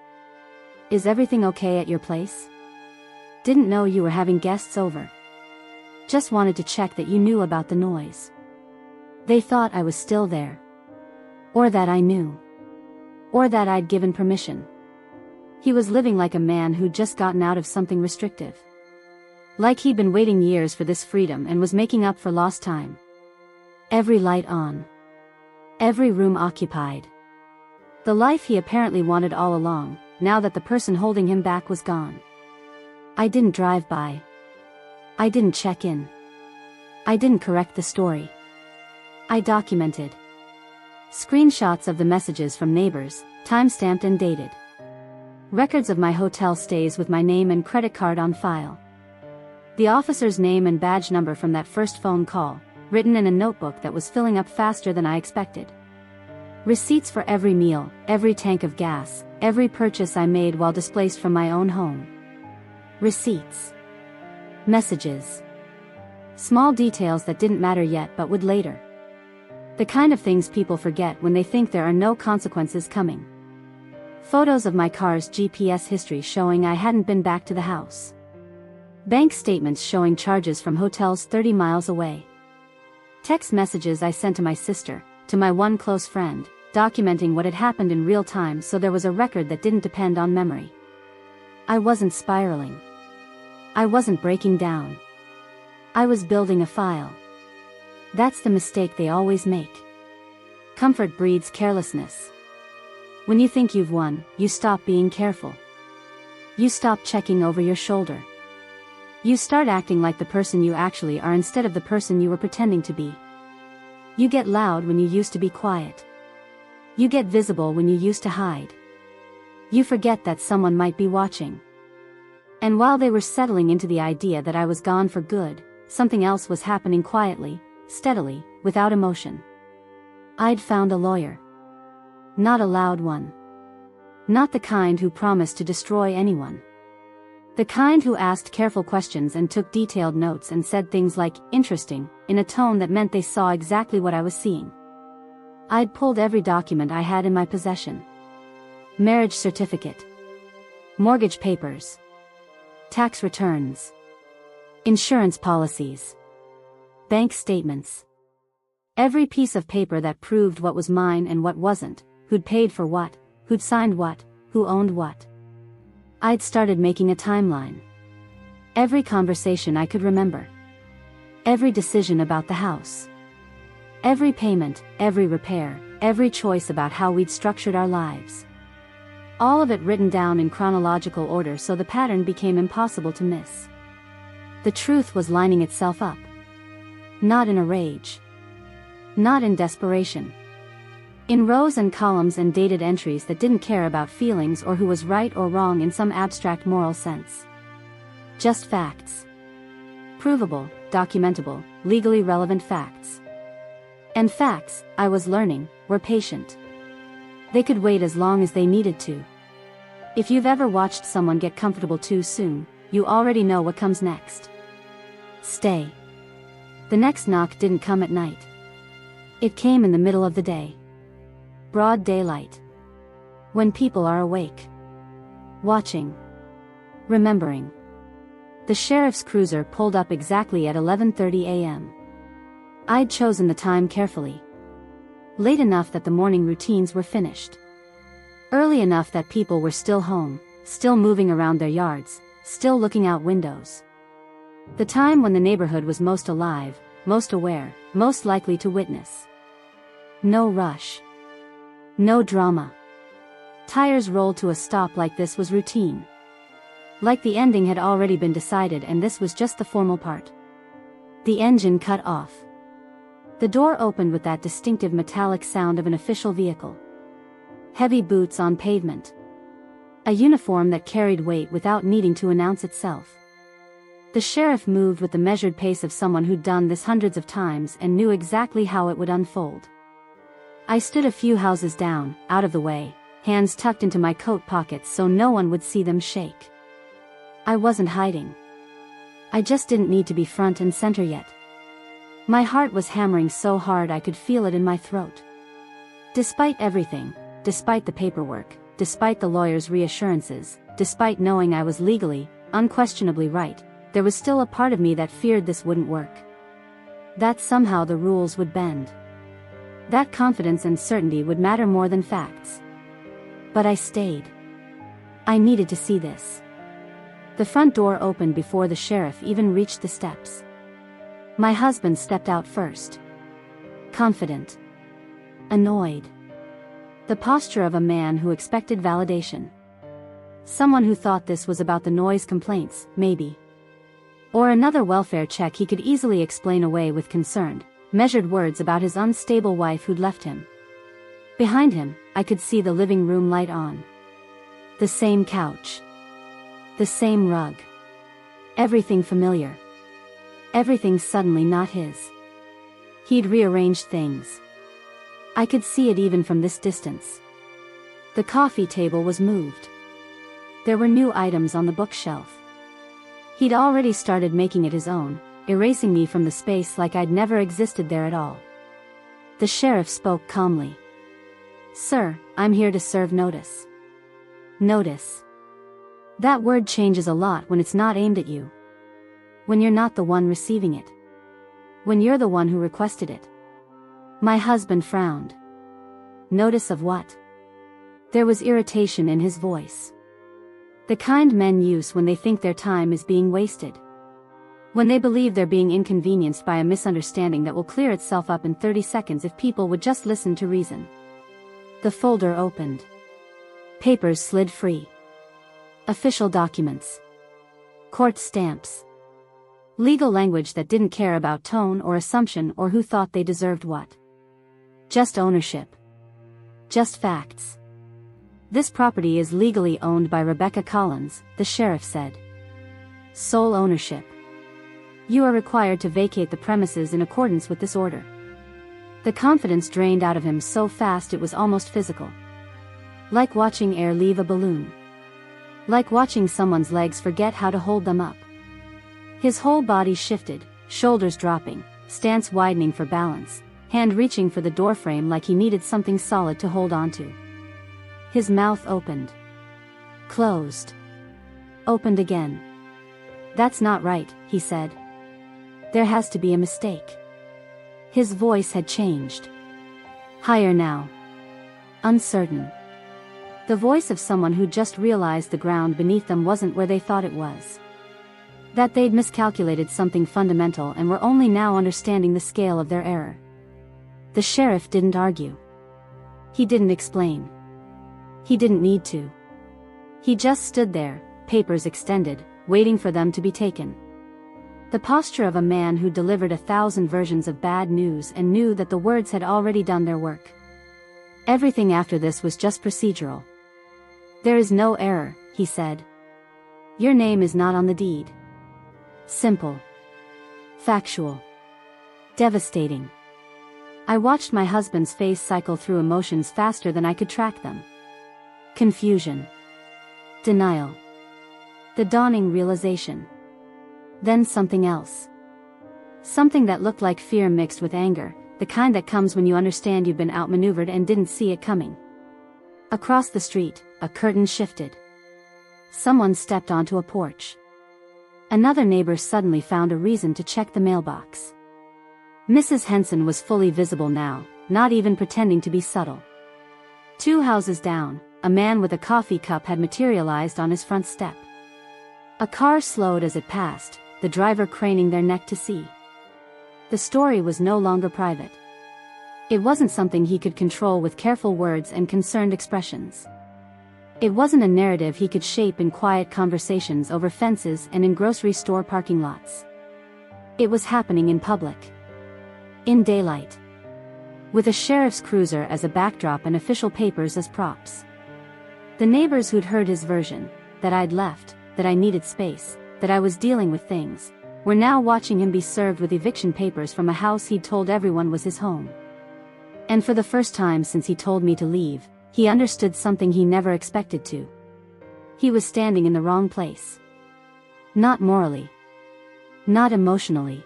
Is everything okay at your place? Didn't know you were having guests over. Just wanted to check that you knew about the noise. They thought I was still there. Or that I knew. Or that I'd given permission. He was living like a man who'd just gotten out of something restrictive. Like he'd been waiting years for this freedom and was making up for lost time. Every light on. Every room occupied. The life he apparently wanted all along, now that the person holding him back was gone. I didn't drive by. I didn't check in. I didn't correct the story. I documented. Screenshots of the messages from neighbors, time-stamped and dated. Records of my hotel stays with my name and credit card on file. The officer's name and badge number from that first phone call, written in a notebook that was filling up faster than I expected. Receipts for every meal, every tank of gas, every purchase I made while displaced from my own home. Receipts. Messages. Small details that didn't matter yet but would later. The kind of things people forget when they think there are no consequences coming. Photos of my car's GPS history showing I hadn't been back to the house. Bank statements showing charges from hotels 30 miles away. Text messages I sent to my sister, to my one close friend, documenting what had happened in real time so there was a record that didn't depend on memory. I wasn't spiraling. I wasn't breaking down. I was building a file. That's the mistake they always make. Comfort breeds carelessness. When you think you've won, you stop being careful. You stop checking over your shoulder. You start acting like the person you actually are instead of the person you were pretending to be. You get loud when you used to be quiet. You get visible when you used to hide. You forget that someone might be watching. And while they were settling into the idea that I was gone for good, something else was happening quietly, steadily, without emotion. I'd found a lawyer. Not a loud one. Not the kind who promised to destroy anyone. The kind who asked careful questions and took detailed notes and said things like, interesting, in a tone that meant they saw exactly what I was seeing. I'd pulled every document I had in my possession. Marriage certificate. Mortgage papers. Tax returns. Insurance policies. Bank statements. Every piece of paper that proved what was mine and what wasn't, who'd paid for what, who'd signed what, who owned what. I'd started making a timeline. Every conversation I could remember. Every decision about the house. Every payment, every repair, every choice about how we'd structured our lives. All of it written down in chronological order so the pattern became impossible to miss. The truth was lining itself up. Not in a rage. Not in desperation. In rows and columns and dated entries that didn't care about feelings or who was right or wrong in some abstract moral sense. Just facts. Provable, documentable, legally relevant facts. And facts, I was learning, were patient. They could wait as long as they needed to. If you've ever watched someone get comfortable too soon, you already know what comes next. Stay. The next knock didn't come at night. It came in the middle of the day. Broad daylight. When people are awake. Watching. Remembering. The sheriff's cruiser pulled up exactly at 11:30 a.m. I'd chosen the time carefully. Late enough that the morning routines were finished. Early enough that people were still home, still moving around their yards, still looking out windows. The time when the neighborhood was most alive, most aware, most likely to witness. No rush. No drama. Tires rolled to a stop like this was routine. Like the ending had already been decided and this was just the formal part. The engine cut off. The door opened with that distinctive metallic sound of an official vehicle. Heavy boots on pavement. A uniform that carried weight without needing to announce itself. The sheriff moved with the measured pace of someone who'd done this hundreds of times and knew exactly how it would unfold. I stood a few houses down, out of the way, hands tucked into my coat pockets so no one would see them shake. I wasn't hiding. I just didn't need to be front and center yet. My heart was hammering so hard I could feel it in my throat. Despite everything, despite the paperwork, despite the lawyer's reassurances, despite knowing I was legally, unquestionably right, there was still a part of me that feared this wouldn't work. That somehow the rules would bend. That confidence and certainty would matter more than facts. But I stayed. I needed to see this. The front door opened before the sheriff even reached the steps. My husband stepped out first. Confident. Annoyed. The posture of a man who expected validation. Someone who thought this was about the noise complaints, maybe. Or another welfare check he could easily explain away with concerned, measured words about his unstable wife who'd left him. Behind him, I could see the living room light on. The same couch. The same rug. Everything familiar. Everything suddenly not his. He'd rearranged things. I could see it even from this distance. The coffee table was moved. There were new items on the bookshelf. He'd already started making it his own, erasing me from the space like I'd never existed there at all. The sheriff spoke calmly. "Sir, I'm here to serve notice." Notice. That word changes a lot when it's not aimed at you. When you're not the one receiving it. When you're the one who requested it. My husband frowned. Notice of what? There was irritation in his voice. The kind men use when they think their time is being wasted. When they believe they're being inconvenienced by a misunderstanding that will clear itself up in 30 seconds if people would just listen to reason. The folder opened. Papers slid free. Official documents. Court stamps. Legal language that didn't care about tone or assumption or who thought they deserved what. Just ownership. Just facts. "This property is legally owned by Rebecca Collins," the sheriff said. "Sole ownership. You are required to vacate the premises in accordance with this order." The confidence drained out of him so fast it was almost physical. Like watching air leave a balloon. Like watching someone's legs forget how to hold them up. His whole body shifted, shoulders dropping, stance widening for balance, hand reaching for the doorframe like he needed something solid to hold onto. His mouth opened. Closed. Opened again. "That's not right," he said. "There has to be a mistake." His voice had changed. Higher now. Uncertain. The voice of someone who just realized the ground beneath them wasn't where they thought it was. That they'd miscalculated something fundamental and were only now understanding the scale of their error. The sheriff didn't argue. He didn't explain. He didn't need to. He just stood there, papers extended, waiting for them to be taken. The posture of a man who delivered 1,000 versions of bad news and knew that the words had already done their work. Everything after this was just procedural. "There is no error," he said. "Your name is not on the deed." Simple. Factual. Devastating. I watched my husband's face cycle through emotions faster than I could track them. Confusion. Denial. The dawning realization. Then something else. Something that looked like fear mixed with anger, the kind that comes when you understand you've been outmaneuvered and didn't see it coming. Across the street, a curtain shifted. Someone stepped onto a porch. Another neighbor suddenly found a reason to check the mailbox. Mrs. Henson was fully visible now, not even pretending to be subtle. 2 houses down, a man with a coffee cup had materialized on his front step. A car slowed as it passed, the driver craning their neck to see. The story was no longer private. It wasn't something he could control with careful words and concerned expressions. It wasn't a narrative he could shape in quiet conversations over fences and in grocery store parking lots. It was happening in public. In daylight. With a sheriff's cruiser as a backdrop and official papers as props. The neighbors who'd heard his version, that I'd left, that I needed space, that I was dealing with things, were now watching him be served with eviction papers from a house he'd told everyone was his home. And for the first time since he told me to leave, He understood something he never expected to. He was standing in the wrong place. Not morally. Not emotionally.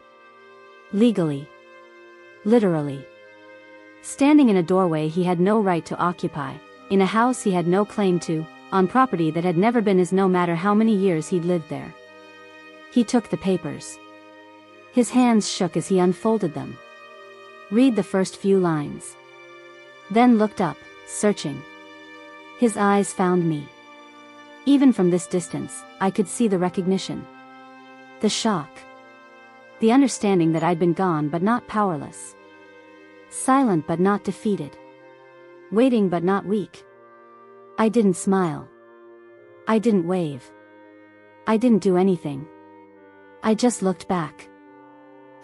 Legally. Literally. Standing in a doorway he had no right to occupy, in a house he had no claim to, on property that had never been his no matter how many years he'd lived there. He took the papers. His hands shook as he unfolded them. Read the first few lines. Then looked up, searching. His eyes found me. Even from this distance, I could see the recognition. The shock. The understanding that I'd been gone but not powerless. Silent but not defeated. Waiting but not weak. I didn't smile. I didn't wave. I didn't do anything. I just looked back.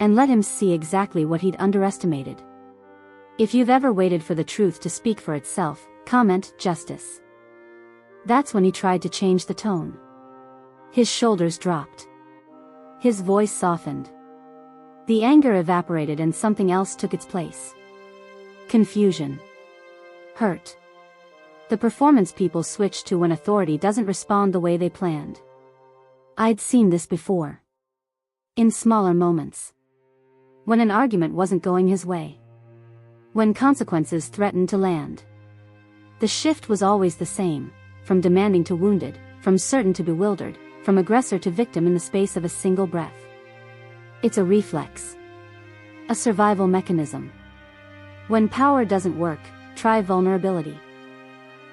And let him see exactly what he'd underestimated. If you've ever waited for the truth to speak for itself, comment justice. That's when he tried to change the tone. His shoulders dropped. His voice softened. The anger evaporated and something else took its place. Confusion. Hurt. The performance people switch to when authority doesn't respond the way they planned. I'd seen this before. In smaller moments. When an argument wasn't going his way. When consequences threatened to land. The shift was always the same, from demanding to wounded, from certain to bewildered, from aggressor to victim in the space of a single breath. It's a reflex. A survival mechanism. When power doesn't work, try vulnerability.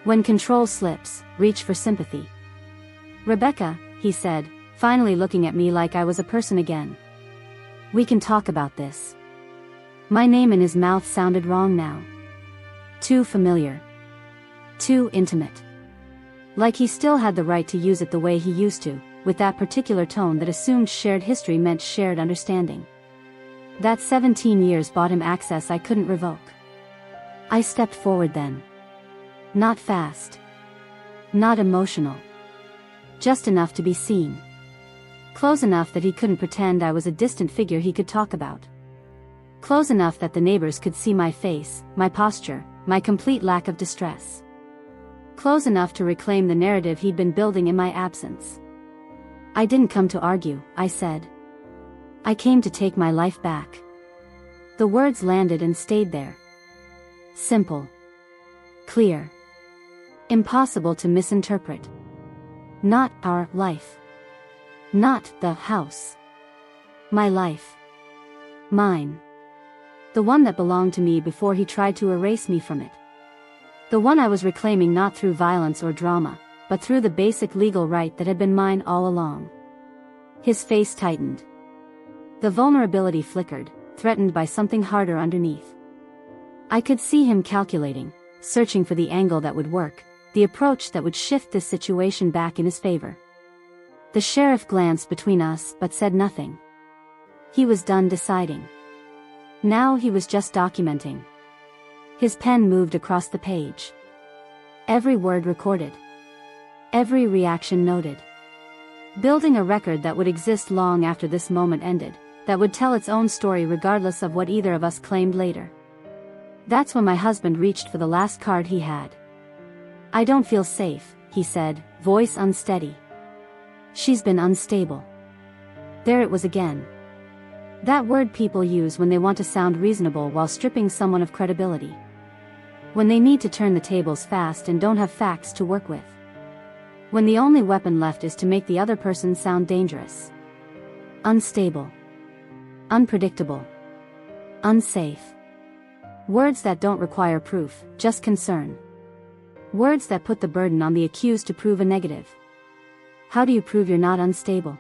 When control slips, reach for sympathy. Rebecca, he said, finally looking at me like I was a person again. We can talk about this. My name in his mouth sounded wrong now. Too familiar. Too intimate. Like he still had the right to use it the way he used to, with that particular tone that assumed shared history meant shared understanding. That 17 years bought him access I couldn't revoke. I stepped forward then. Not fast. Not emotional. Just enough to be seen. Close enough that he couldn't pretend I was a distant figure he could talk about. Close enough that the neighbors could see my face, my posture, my complete lack of distress. Close enough to reclaim the narrative he'd been building in my absence. I didn't come to argue, I said. I came to take my life back. The words landed and stayed there. Simple. Clear. Impossible to misinterpret. Not our life. Not the house. My life. Mine. The one that belonged to me before he tried to erase me from it. The one I was reclaiming not through violence or drama, but through the basic legal right that had been mine all along. His face tightened. The vulnerability flickered, threatened by something harder underneath. I could see him calculating, searching for the angle that would work, the approach that would shift this situation back in his favor. The sheriff glanced between us but said nothing. He was done deciding. Now he was just documenting. His pen moved across the page. Every word recorded. Every reaction noted. Building a record that would exist long after this moment ended, that would tell its own story regardless of what either of us claimed later. That's when my husband reached for the last card he had. I don't feel safe, he said, voice unsteady. She's been unstable. There it was again. That word people use when they want to sound reasonable while stripping someone of credibility. When they need to turn the tables fast and don't have facts to work with. When the only weapon left is to make the other person sound dangerous. Unstable. Unpredictable. Unsafe. Words that don't require proof, just concern. Words that put the burden on the accused to prove a negative. How do you prove you're not unstable?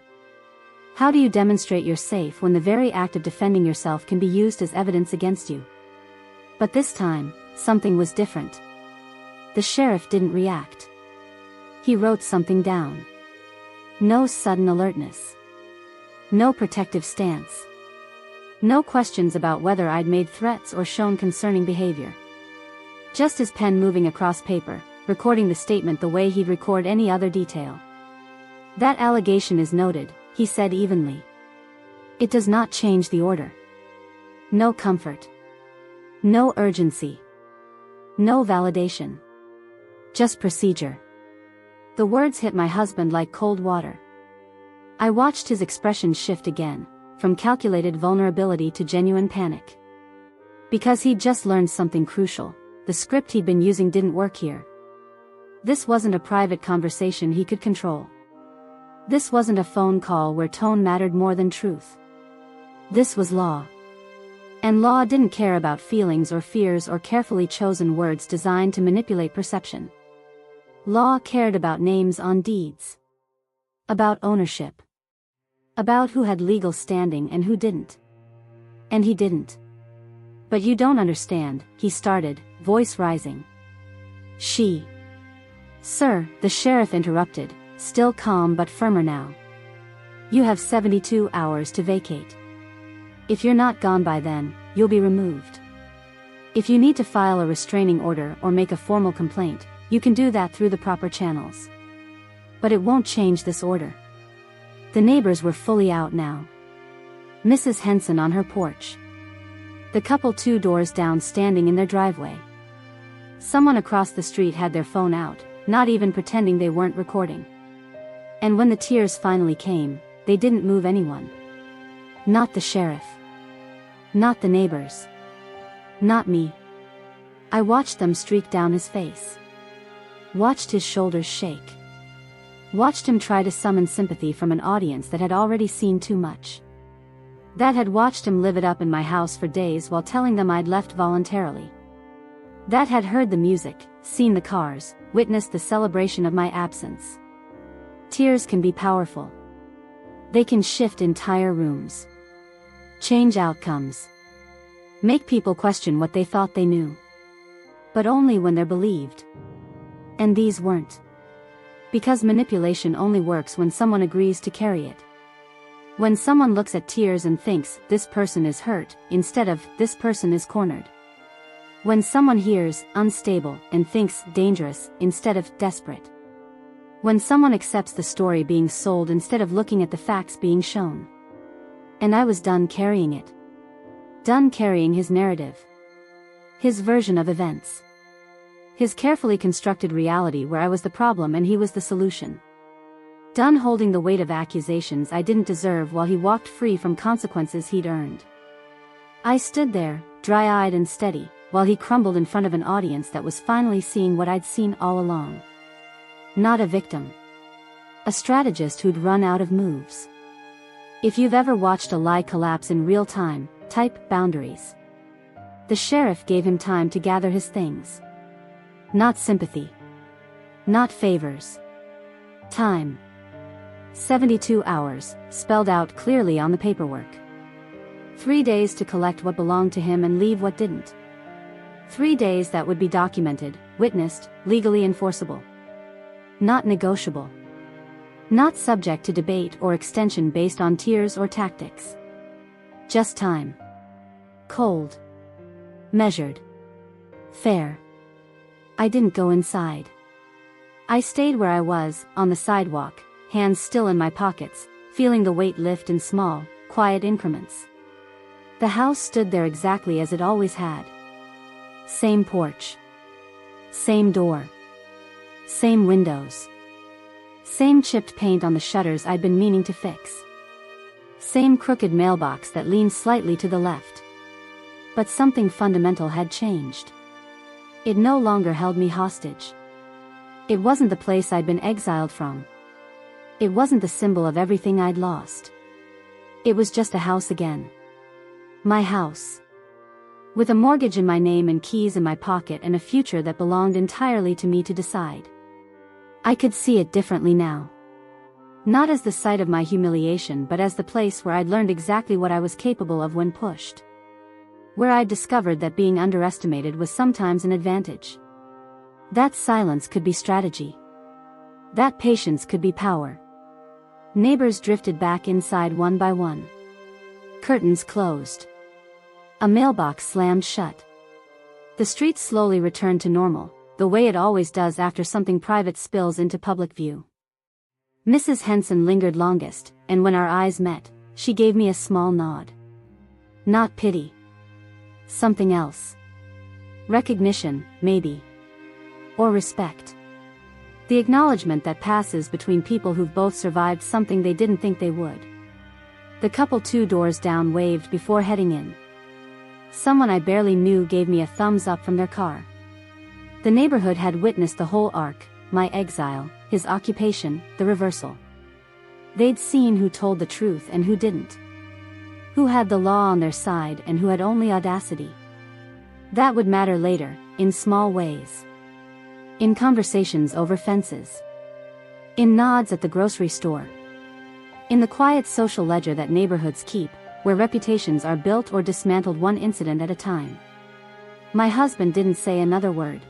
How do you demonstrate you're safe when the very act of defending yourself can be used as evidence against you? But this time, something was different. The sheriff didn't react. He wrote something down. No sudden alertness. No protective stance. No questions about whether I'd made threats or shown concerning behavior. Just his pen moving across paper, recording the statement the way he'd record any other detail. That allegation is noted, he said evenly. It does not change the order. No comfort. No urgency. No validation. Just procedure. The words hit my husband like cold water. I watched his expression shift again, from calculated vulnerability to genuine panic. Because he'd just learned something crucial, the script he'd been using didn't work here. This wasn't a private conversation he could control. This wasn't a phone call where tone mattered more than truth. This was law. And law didn't care about feelings or fears or carefully chosen words designed to manipulate perception. Law cared about names on deeds. About ownership. About who had legal standing and who didn't. And he didn't. But you don't understand, he started, voice rising. She. Sir, the sheriff interrupted, still calm but firmer now. You have 72 hours to vacate. If you're not gone by then, you'll be removed. If you need to file a restraining order or make a formal complaint, you can do that through the proper channels. But it won't change this order. The neighbors were fully out now. Mrs. Henson on her porch. The couple 2 doors down standing in their driveway. Someone across the street had their phone out, not even pretending they weren't recording. And when the tears finally came, they didn't move anyone. Not the sheriff. Not the neighbors. Not me. I watched them streak down his face. Watched his shoulders shake. Watched him try to summon sympathy from an audience that had already seen too much. That had watched him live it up in my house for days while telling them I'd left voluntarily. That had heard the music, seen the cars, witnessed the celebration of my absence. Tears can be powerful. They can shift entire rooms. Change outcomes. Make people question what they thought they knew. But only when they're believed. And these weren't. Because manipulation only works when someone agrees to carry it. When someone looks at tears and thinks, this person is hurt, instead of, this person is cornered. When someone hears, unstable, and thinks, dangerous, instead of, desperate. When someone accepts the story being sold instead of looking at the facts being shown. And I was done carrying it. Done carrying his narrative. His version of events. His carefully constructed reality where I was the problem and he was the solution. Done holding the weight of accusations I didn't deserve while he walked free from consequences he'd earned. I stood there, dry-eyed and steady, while he crumbled in front of an audience that was finally seeing what I'd seen all along. Not a victim. A strategist who'd run out of moves. If you've ever watched a lie collapse in real time, type boundaries. The sheriff gave him time to gather his things. Not sympathy. Not favors. Time. 72 hours, spelled out clearly on the paperwork. 3 days to collect what belonged to him and leave what didn't. 3 days that would be documented, witnessed, legally enforceable. Not negotiable. Not subject to debate or extension based on tears or tactics. Just time. Cold. Measured. Fair. I didn't go inside. I stayed where I was, on the sidewalk, hands still in my pockets, feeling the weight lift in small, quiet increments. The house stood there exactly as it always had. Same porch. Same door. Same windows. Same chipped paint on the shutters I'd been meaning to fix. Same crooked mailbox that leaned slightly to the left. But something fundamental had changed. It no longer held me hostage. It wasn't the place I'd been exiled from. It wasn't the symbol of everything I'd lost. It was just a house again. My house. With a mortgage in my name and keys in my pocket and a future that belonged entirely to me to decide. I could see it differently now. Not as the site of my humiliation but as the place where I'd learned exactly what I was capable of when pushed. Where I'd discovered that being underestimated was sometimes an advantage. That silence could be strategy. That patience could be power. Neighbors drifted back inside one by one. Curtains closed. A mailbox slammed shut. The street slowly returned to normal, the way it always does after something private spills into public view. Mrs. Henson lingered longest, and when our eyes met, she gave me a small nod. Not pity. Something else. Recognition, maybe. Or respect. The acknowledgement that passes between people who've both survived something they didn't think they would. The couple 2 doors down waved before heading in. Someone I barely knew gave me a thumbs up from their car. The neighborhood had witnessed the whole arc, my exile, his occupation, the reversal. They'd seen who told the truth and who didn't. Who had the law on their side and who had only audacity. That would matter later, in small ways. In conversations over fences. In nods at the grocery store. In the quiet social ledger that neighborhoods keep, where reputations are built or dismantled one incident at a time. My husband didn't say another word.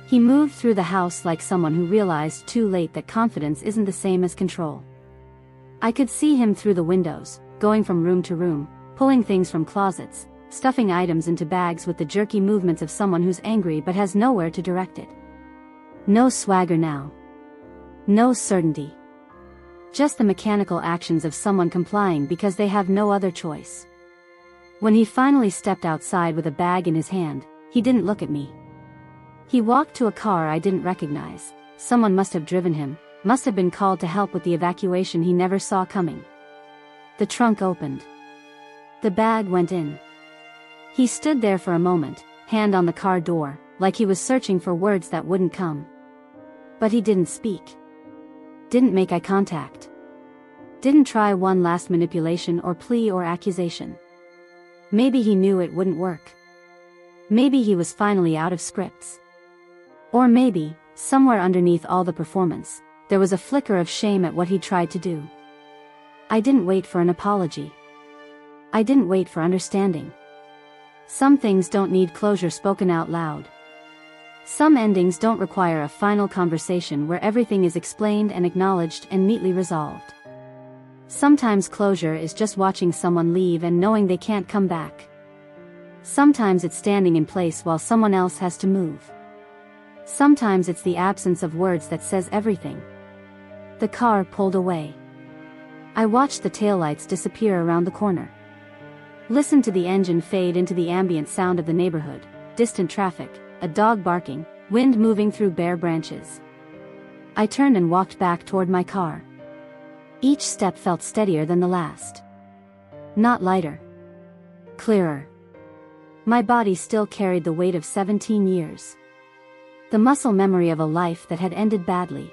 He moved through the house like someone who realized too late that confidence isn't the same as control. I could see him through the windows, going from room to room, pulling things from closets, stuffing items into bags with the jerky movements of someone who's angry but has nowhere to direct it. No swagger now. No certainty. Just the mechanical actions of someone complying because they have no other choice. When he finally stepped outside with a bag in his hand, he didn't look at me. He walked to a car I didn't recognize. Someone must have driven him, must have been called to help with the evacuation he never saw coming. The trunk opened. The bag went in. He stood there for a moment, hand on the car door, like he was searching for words that wouldn't come. But he didn't speak. Didn't make eye contact. Didn't try one last manipulation or plea or accusation. Maybe he knew it wouldn't work. Maybe he was finally out of scripts. Or maybe, somewhere underneath all the performance, there was a flicker of shame at what he tried to do. I didn't wait for an apology. I didn't wait for understanding. Some things don't need closure spoken out loud. Some endings don't require a final conversation where everything is explained and acknowledged and neatly resolved. Sometimes closure is just watching someone leave and knowing they can't come back. Sometimes it's standing in place while someone else has to move. Sometimes it's the absence of words that says everything. The car pulled away. I watched the taillights disappear around the corner. Listened to the engine fade into the ambient sound of the neighborhood, distant traffic, a dog barking, wind moving through bare branches. I turned and walked back toward my car. Each step felt steadier than the last. Not lighter. Clearer. My body still carried the weight of 17 years. The muscle memory of a life that had ended badly.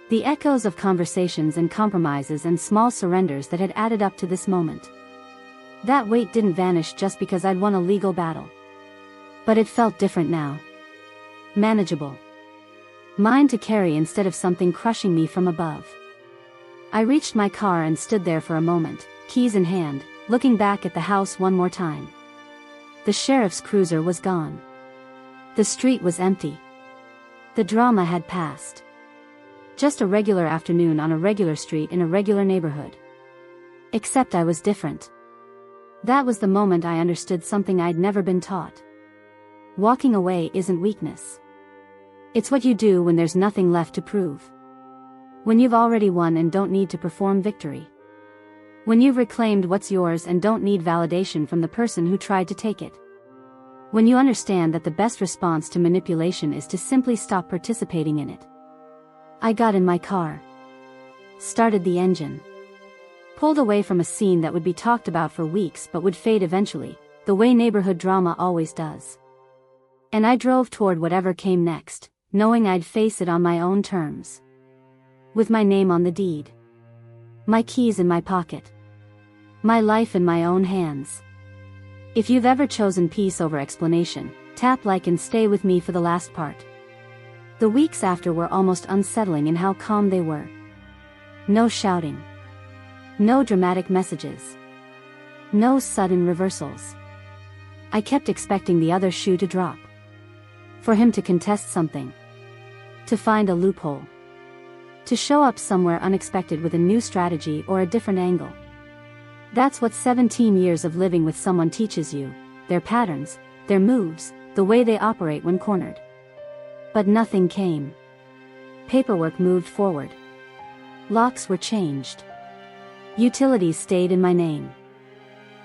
The echoes of conversations and compromises and small surrenders that had added up to this moment. That weight didn't vanish just because I'd won a legal battle. But it felt different now. Manageable. Mine to carry instead of something crushing me from above. I reached my car and stood there for a moment, keys in hand, looking back at the house one more time. The sheriff's cruiser was gone. The street was empty. The drama had passed. Just a regular afternoon on a regular street in a regular neighborhood. Except I was different. That was the moment I understood something I'd never been taught. Walking away isn't weakness. It's what you do when there's nothing left to prove. When you've already won and don't need to perform victory. When you've reclaimed what's yours and don't need validation from the person who tried to take it. When you understand that the best response to manipulation is to simply stop participating in it. I got in my car. Started the engine. Pulled away from a scene that would be talked about for weeks but would fade eventually, the way neighborhood drama always does. And I drove toward whatever came next, knowing I'd face it on my own terms. With my name on the deed. My keys in my pocket. My life in my own hands. If you've ever chosen peace over explanation, tap like and stay with me for the last part. The weeks after were almost unsettling in how calm they were. No shouting. No dramatic messages. No sudden reversals. I kept expecting the other shoe to drop. For him to contest something. To find a loophole. To show up somewhere unexpected with a new strategy or a different angle. That's what 17 years of living with someone teaches you, their patterns, their moves, the way they operate when cornered. But nothing came. Paperwork moved forward. Locks were changed. Utilities stayed in my name.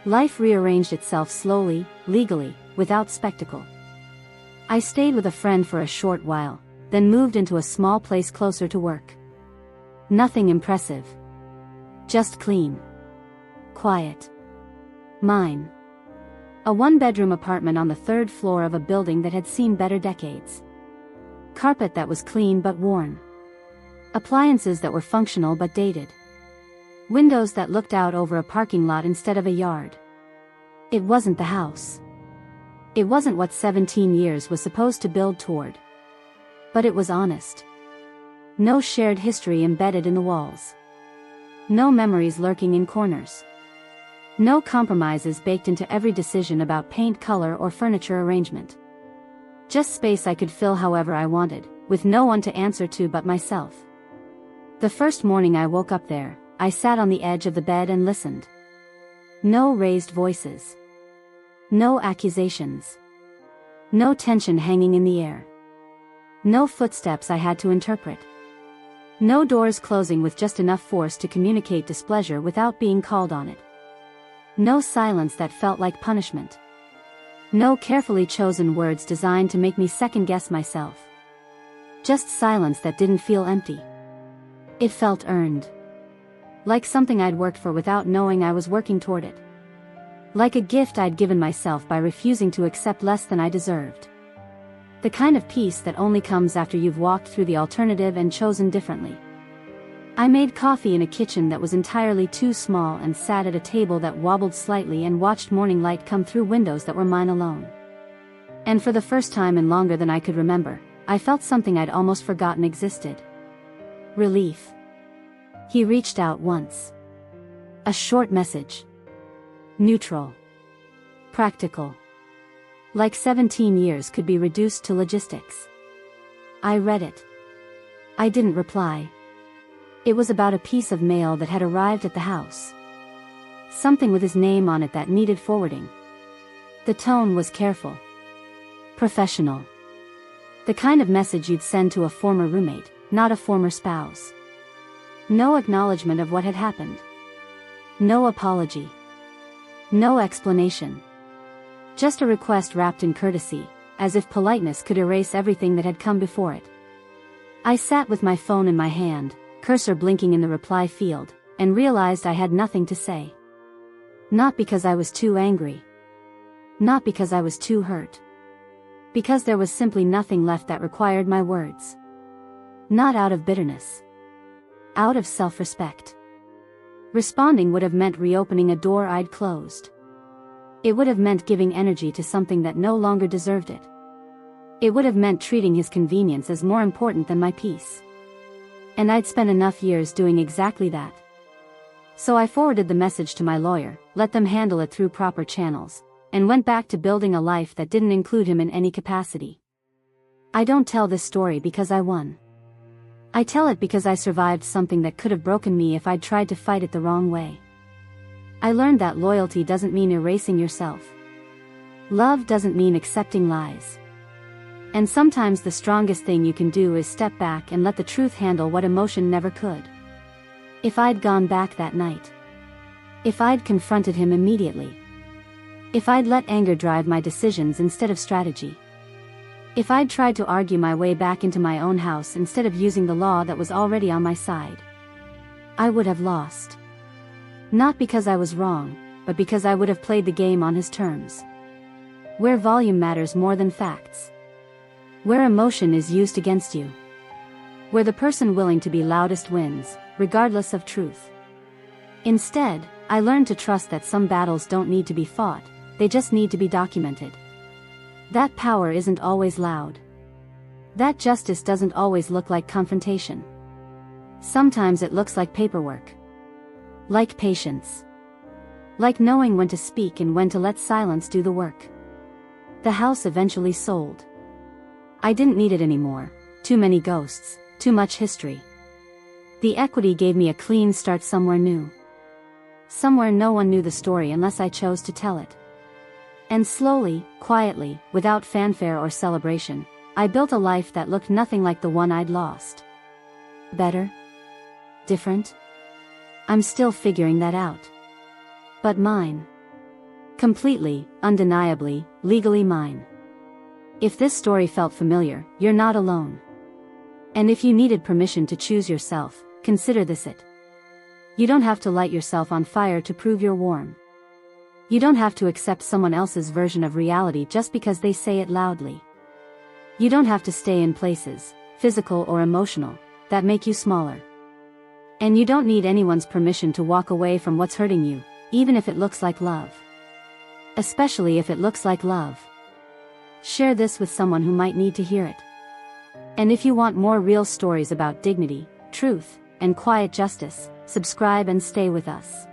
Life rearranged itself slowly, legally, without spectacle. I stayed with a friend for a short while, then moved into a small place closer to work. Nothing impressive. Just clean. Quiet. Mine. A one-bedroom apartment on the third floor of a building that had seen better decades. Carpet that was clean but worn. Appliances that were functional but dated. Windows that looked out over a parking lot instead of a yard. It wasn't the house. It wasn't what 17 years was supposed to build toward. But it was honest. No shared history embedded in the walls. No memories lurking in corners. No compromises baked into every decision about paint color or furniture arrangement. Just space I could fill however I wanted, with no one to answer to but myself. The first morning I woke up there, I sat on the edge of the bed and listened. No raised voices. No accusations. No tension hanging in the air. No footsteps I had to interpret. No doors closing with just enough force to communicate displeasure without being called on it. No silence that felt like punishment. No carefully chosen words designed to make me second-guess myself. Just silence that didn't feel empty. It felt earned. Like something I'd worked for without knowing I was working toward it. Like a gift I'd given myself by refusing to accept less than I deserved. The kind of peace that only comes after you've walked through the alternative and chosen differently. I made coffee in a kitchen that was entirely too small and sat at a table that wobbled slightly and watched morning light come through windows that were mine alone. And for the first time in longer than I could remember, I felt something I'd almost forgotten existed. Relief. He reached out once. A short message. Neutral. Practical. Like 17 years could be reduced to logistics. I read it. I didn't reply. It was about a piece of mail that had arrived at the house. Something with his name on it that needed forwarding. The tone was careful. Professional. The kind of message you'd send to a former roommate, not a former spouse. No acknowledgement of what had happened. No apology. No explanation. Just a request wrapped in courtesy, as if politeness could erase everything that had come before it. I sat with my phone in my hand, cursor blinking in the reply field, and realized I had nothing to say. Not because I was too angry. Not because I was too hurt. Because there was simply nothing left that required my words. Not out of bitterness. Out of self-respect. Responding would have meant reopening a door I'd closed. It would have meant giving energy to something that no longer deserved it. It would have meant treating his convenience as more important than my peace. And I'd spent enough years doing exactly that. So I forwarded the message to my lawyer, let them handle it through proper channels, and went back to building a life that didn't include him in any capacity. I don't tell this story because I won. I tell it because I survived something that could have broken me if I'd tried to fight it the wrong way. I learned that loyalty doesn't mean erasing yourself. Love doesn't mean accepting lies. And sometimes the strongest thing you can do is step back and let the truth handle what emotion never could. If I'd gone back that night. If I'd confronted him immediately. If I'd let anger drive my decisions instead of strategy. If I'd tried to argue my way back into my own house instead of using the law that was already on my side, I would have lost. Not because I was wrong, but because I would have played the game on his terms. Where volume matters more than facts. Where emotion is used against you. Where the person willing to be loudest wins, regardless of truth. Instead, I learned to trust that some battles don't need to be fought, they just need to be documented. That power isn't always loud. That justice doesn't always look like confrontation. Sometimes it looks like paperwork. Like patience. Like knowing when to speak and when to let silence do the work. The house eventually sold. I didn't need it anymore. Too many ghosts, too much history. The equity gave me a clean start somewhere new. Somewhere no one knew the story unless I chose to tell it. And slowly, quietly, without fanfare or celebration, I built a life that looked nothing like the one I'd lost. Better? Different? I'm still figuring that out. But mine. Completely, undeniably, legally mine. If this story felt familiar, you're not alone. And if you needed permission to choose yourself, consider this it. You don't have to light yourself on fire to prove you're warm. You don't have to accept someone else's version of reality just because they say it loudly. You don't have to stay in places, physical or emotional, that make you smaller. And you don't need anyone's permission to walk away from what's hurting you, even if it looks like love. Especially if it looks like love. Share this with someone who might need to hear it. And if you want more real stories about dignity, truth, and quiet justice, subscribe and stay with us.